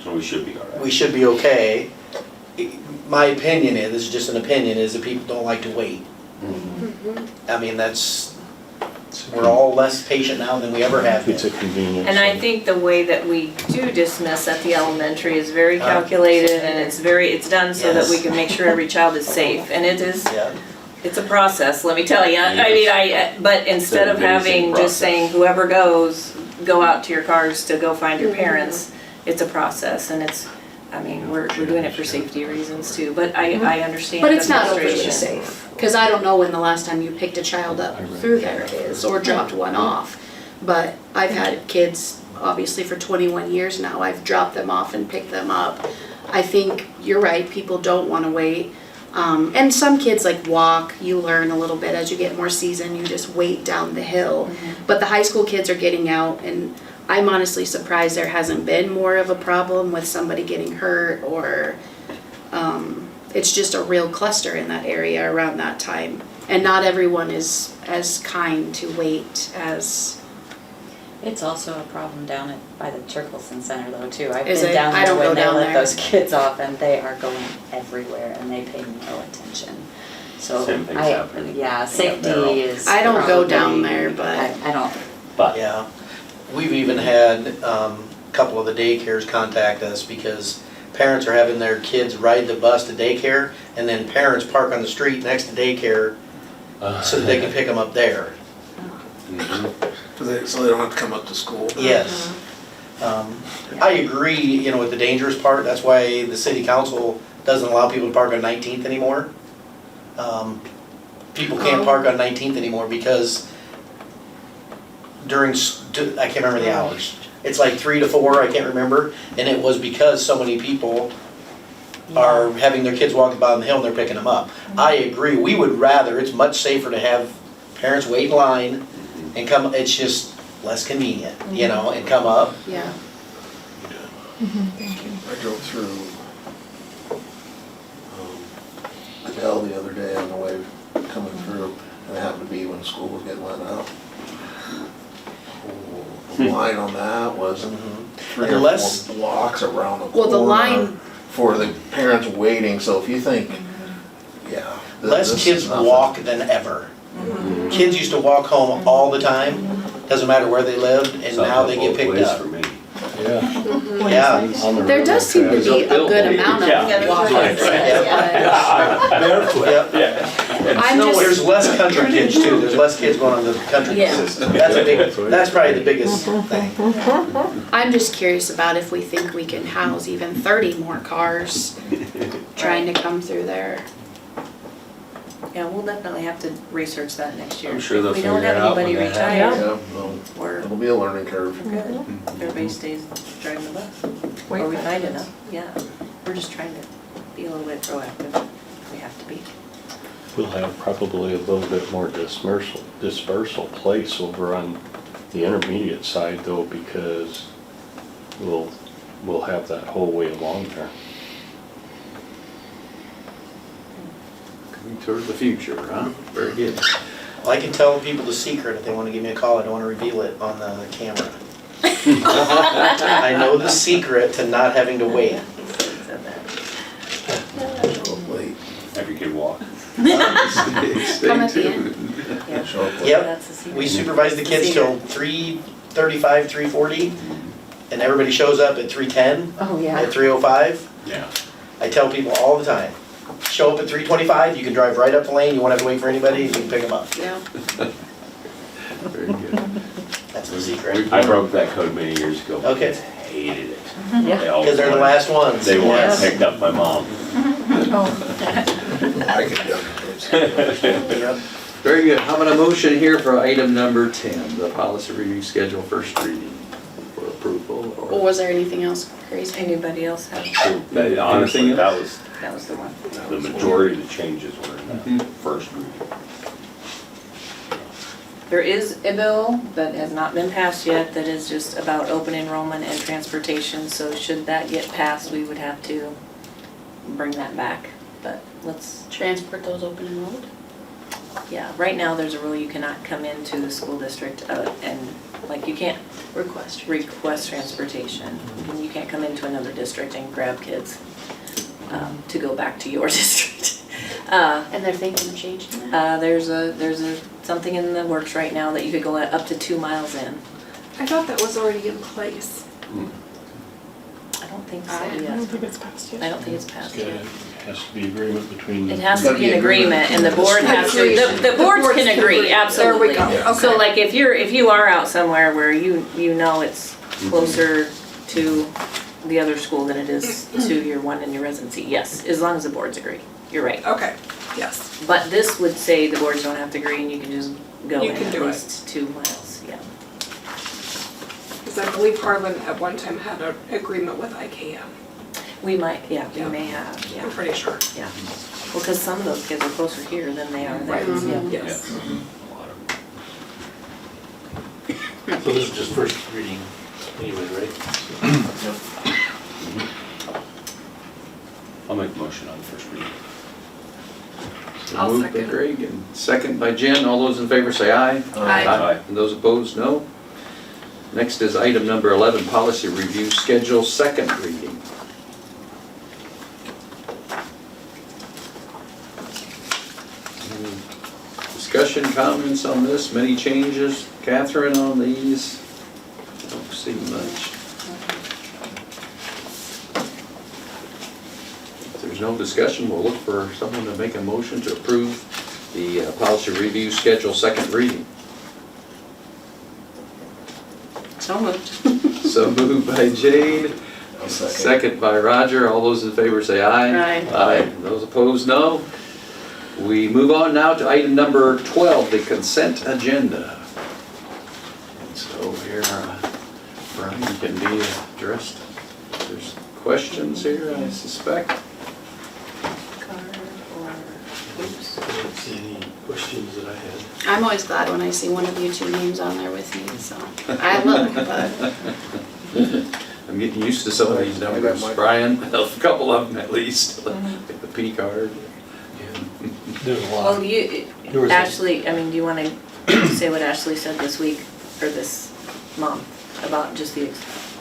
So we should be all right. We should be okay. My opinion is, this is just an opinion, is that people don't like to wait. I mean, we're all less patient now than we ever have It's a been. convenience. And I think the way that we do dismiss at the elementary is very calculated and it's done so that we can make sure every child is safe. And it is, Yeah. it's a process, let me tell you. I mean, but instead of It's an amazing having just process. saying whoever goes, go out to your cars to go find your parents, it's a process and it's, I mean, we're doing it for safety reasons too, but I understand But the it's not overly frustration. safe, because I don't know when the last time you picked a child up through there is, or dropped one off. But I've had kids, obviously for 21 years now, I've dropped them off and picked them up. I think you're right, people don't want to wait. And some kids like walk, you learn a little bit as you get more seasoned, you just wait down the hill. But the high school kids are getting out, and I'm honestly surprised there hasn't been more of a problem with somebody getting hurt or, it's just a real cluster in that area around that time. And not everyone is as kind to wait as, It's also a problem down by the Turkleson Center though too. I've Is been it? down I there don't go when they down let there. those kids off and they are going everywhere and they pay no attention. So Same thing's I, happening. yeah, safety Narrow. is. I don't go down probably- there, but I don't, But Yeah. We've even had a couple of the daycares contact us because parents are having their kids ride the bus to daycare, and then parents park on the street next to daycare so that they can pick them up there. So they don't have to come up to school? Yes. I agree, you know, with the dangerous part, that's why the city council doesn't allow people to park on 19th anymore. People can't park on 19th anymore because I can't remember the hours. It's like 3 to 4, I can't remember, and it was because so many people are having their kids walking by on the hill and they're picking them up. I agree, we would rather, it's much safer to have parents wait in line and come, it's just less convenient, you know, and come up. yeah. I drove through Adele the other day on the way coming through, and it happened to be when school was getting let out. Oh, the line on that was 3 or Unless- 4 blocks around the corner. Well, the line, For the parents waiting, so if you think, yeah. Less this kids is nothing. walk than ever. Kids used to walk home all the time, doesn't matter where they lived, and now they get picked up. For me. Yeah. Yeah. On the there does seem to railroad be a tracks. good amount Yeah. of walking. Barefoot. Yep. I'm just, There's less country kids too, there's less kids going on the country Yeah. system. That's probably the biggest thing. I'm just curious about if we think we can house even 30 more cars trying to come through there. Yeah, we'll definitely have to research that next year. I'm sure they'll If we don't figure it have out when anybody that happens. retired, Yeah, well, we're it'll be a learning curve. good. Everybody stays driving the bus. Or we find enough, yeah. We're just trying to be a little bit proactive. We have to be. We'll have probably a little bit more dispersal place over on the intermediate side though, because we'll have that whole way along there. Coming toward the future, huh? Very good. Well, I can tell people the secret if they want to give me a call, I don't want to reveal it on the camera. I know the secret to not having to wait. Said that. Show up late. Every kid walk. Come at the end. Yeah. Show up late. Yep. That's the secret. We supervise the kids till 3:35, 3:40, and everybody shows up at 3:10, oh yeah. at 3:05. Yeah. I tell people all the time, show up at 3:25, you can drive right up the lane, you won't have to wait for anybody, you can pick them up. Yeah. Very good. That's the secret. I broke that code many years ago. Okay. Kids hated it. Yeah. They always Because they're the wanted- last ones. They wanted Yes. picked up by mom. I could do Yep. Very good. How about a motion here for item number 10, the policy review schedule first reading for approval? Or was there anything else crazy? Anybody else have, That- Honestly, that was, that was the one. the majority of the changes were in the first reading. There is a bill that has not been passed yet that is just about open enrollment and transportation, so should that get passed, we would have to bring that back. But let's, Transport those open enrolled? yeah, right now there's a rule you cannot come into the school district and, like, you can't Request. request transportation. And you can't come into another district and grab kids to go back to your district. And they're thinking of changing that? There's something in the works right now that you could go up to 2 miles in. I thought that was already in place. I don't think so I don't yet. think it's passed yet. I don't think it's passed yet. Has to be agreement between. It has to be an agreement and the board has to, the boards can agree, absolutely. There we go, So okay. like if you are out somewhere where you know it's closer to the other school than it is to your one in your residency, yes, as long as the boards agree. You're right. Okay, yes. But this would say the boards don't have to agree and you can just go You in can at do it. least 2 miles, yeah. Because I believe Harlan at one time had an agreement with IKM. We might, yeah, we Yeah. may have, I'm yeah, pretty sure. yeah. Well, because some of those kids are closer here than they are there, Right. yeah. Yes. So this is just first reading anyway, right? I'll make a motion on the first reading. So I'll moved by second. Greg and second by Jen. All those in favor say aye. Aye. And those opposed, no. Next is item number 11, policy review schedule second reading. Discussion, comments on this, many changes. Catherine, on these? Don't see much. If there's no discussion, we'll look for someone to make a motion to approve the policy review schedule second reading. So moved. So moved by Jade, I'll second. second by Roger. All those in favor say aye. Aye. Aye. Those opposed, no. We move on now to item number 12, the consent agenda. And so here, Brian can be addressed. There's questions here, I suspect. Card or, oops. I don't see any questions that I had. I'm always glad when I see one of you two names on there with me, so I look, but I'm getting used to some of these numbers, Brian, a couple of them at least, like the P card. There's a lot. Well, you, There was a- Ashley, I mean, do you want to say what Ashley said this week, or this month, about just the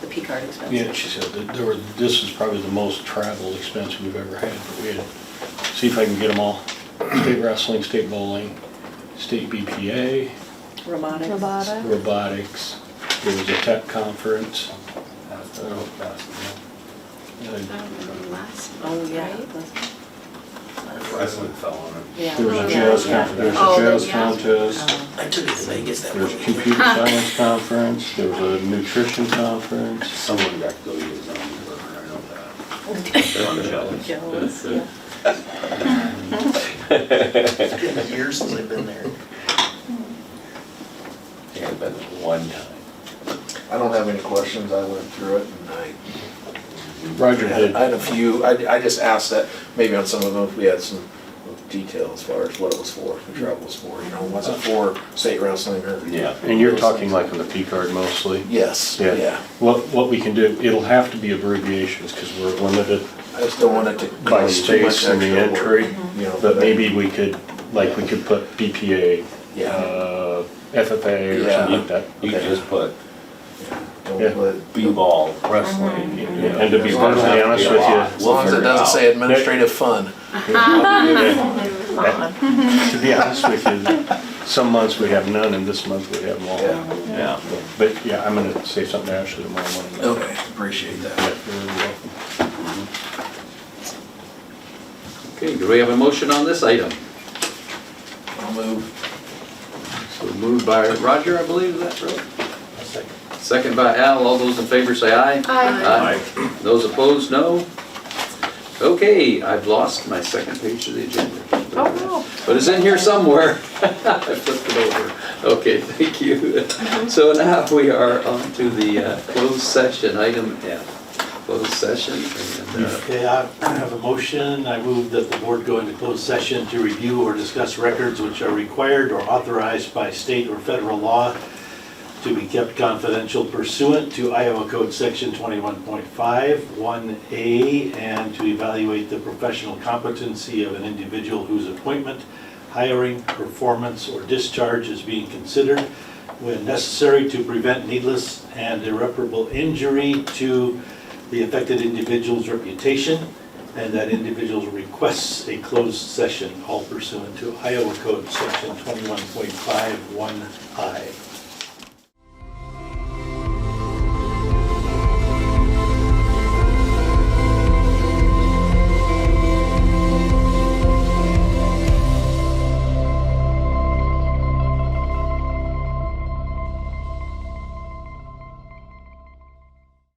P card expense? Yeah, she said that this is probably the most travel expense we've ever had, but we had, see if I can get them all. State wrestling, state bowling, state BPA, Robotics. robotics, there was a tech conference. I don't remember the last. Oh, yeah. Right? Wrestling fell on it. Yeah. There was a Yeah. jazz, there's a Oh, jazz yeah. contest, I took it to Vegas that there's week. computer science conference, there was a nutrition conference. Someone got to go use his own burger, I know that. I'm jealous. Jealous, yeah. It's been years since I've been there. Yeah, but one time. I don't have any questions, I went through it and Roger did. I had a few, I just asked that, maybe on some of them, if we had some detail as far as what it was for, the travel was for, you know, was it for state wrestling or? Yeah. And you're talking like on the P card mostly? Yes, Yeah. yeah. What we can do, it'll have to be abbreviations because we're limited I just don't want it to by cause too much space in the extra work, entry. you know. But maybe we could, like, we could put BPA, Yeah, FFA or Yeah. something like that. You could just put don't Yeah. put, B-ball, wrestling. And to be perfectly honest with you, as long as it doesn't say administrative fun. to be honest with you, some months we have none and this month we have them all. Yeah. Yeah. But yeah, I'm gonna say something to Ashley tomorrow morning. Okay, appreciate Yeah, that. you're welcome. Okay, do we have a motion on this item? I'll move. So moved by Roger, I believe, is that right? A second. Second by Al, all those in favor say aye. Aye. Those opposed, no. Okay, I've lost my second page of the agenda. Oh, But it's in here somewhere. I flipped it over. Okay, thank you. So now we are on to the closed session, item F. Closed session, and Okay, I have a motion. I move that the board go into closed session to review or discuss records which are required or authorized by state or federal law to be kept confidential pursuant to Iowa Code Section 21.5, 1A, and to evaluate the professional competency of an individual whose appointment, hiring, performance, or discharge is being considered when necessary to prevent needless and irreparable injury to the affected individual's reputation, and that individual requests a closed session, all pursuant to Iowa Code Section 21.5, 1I.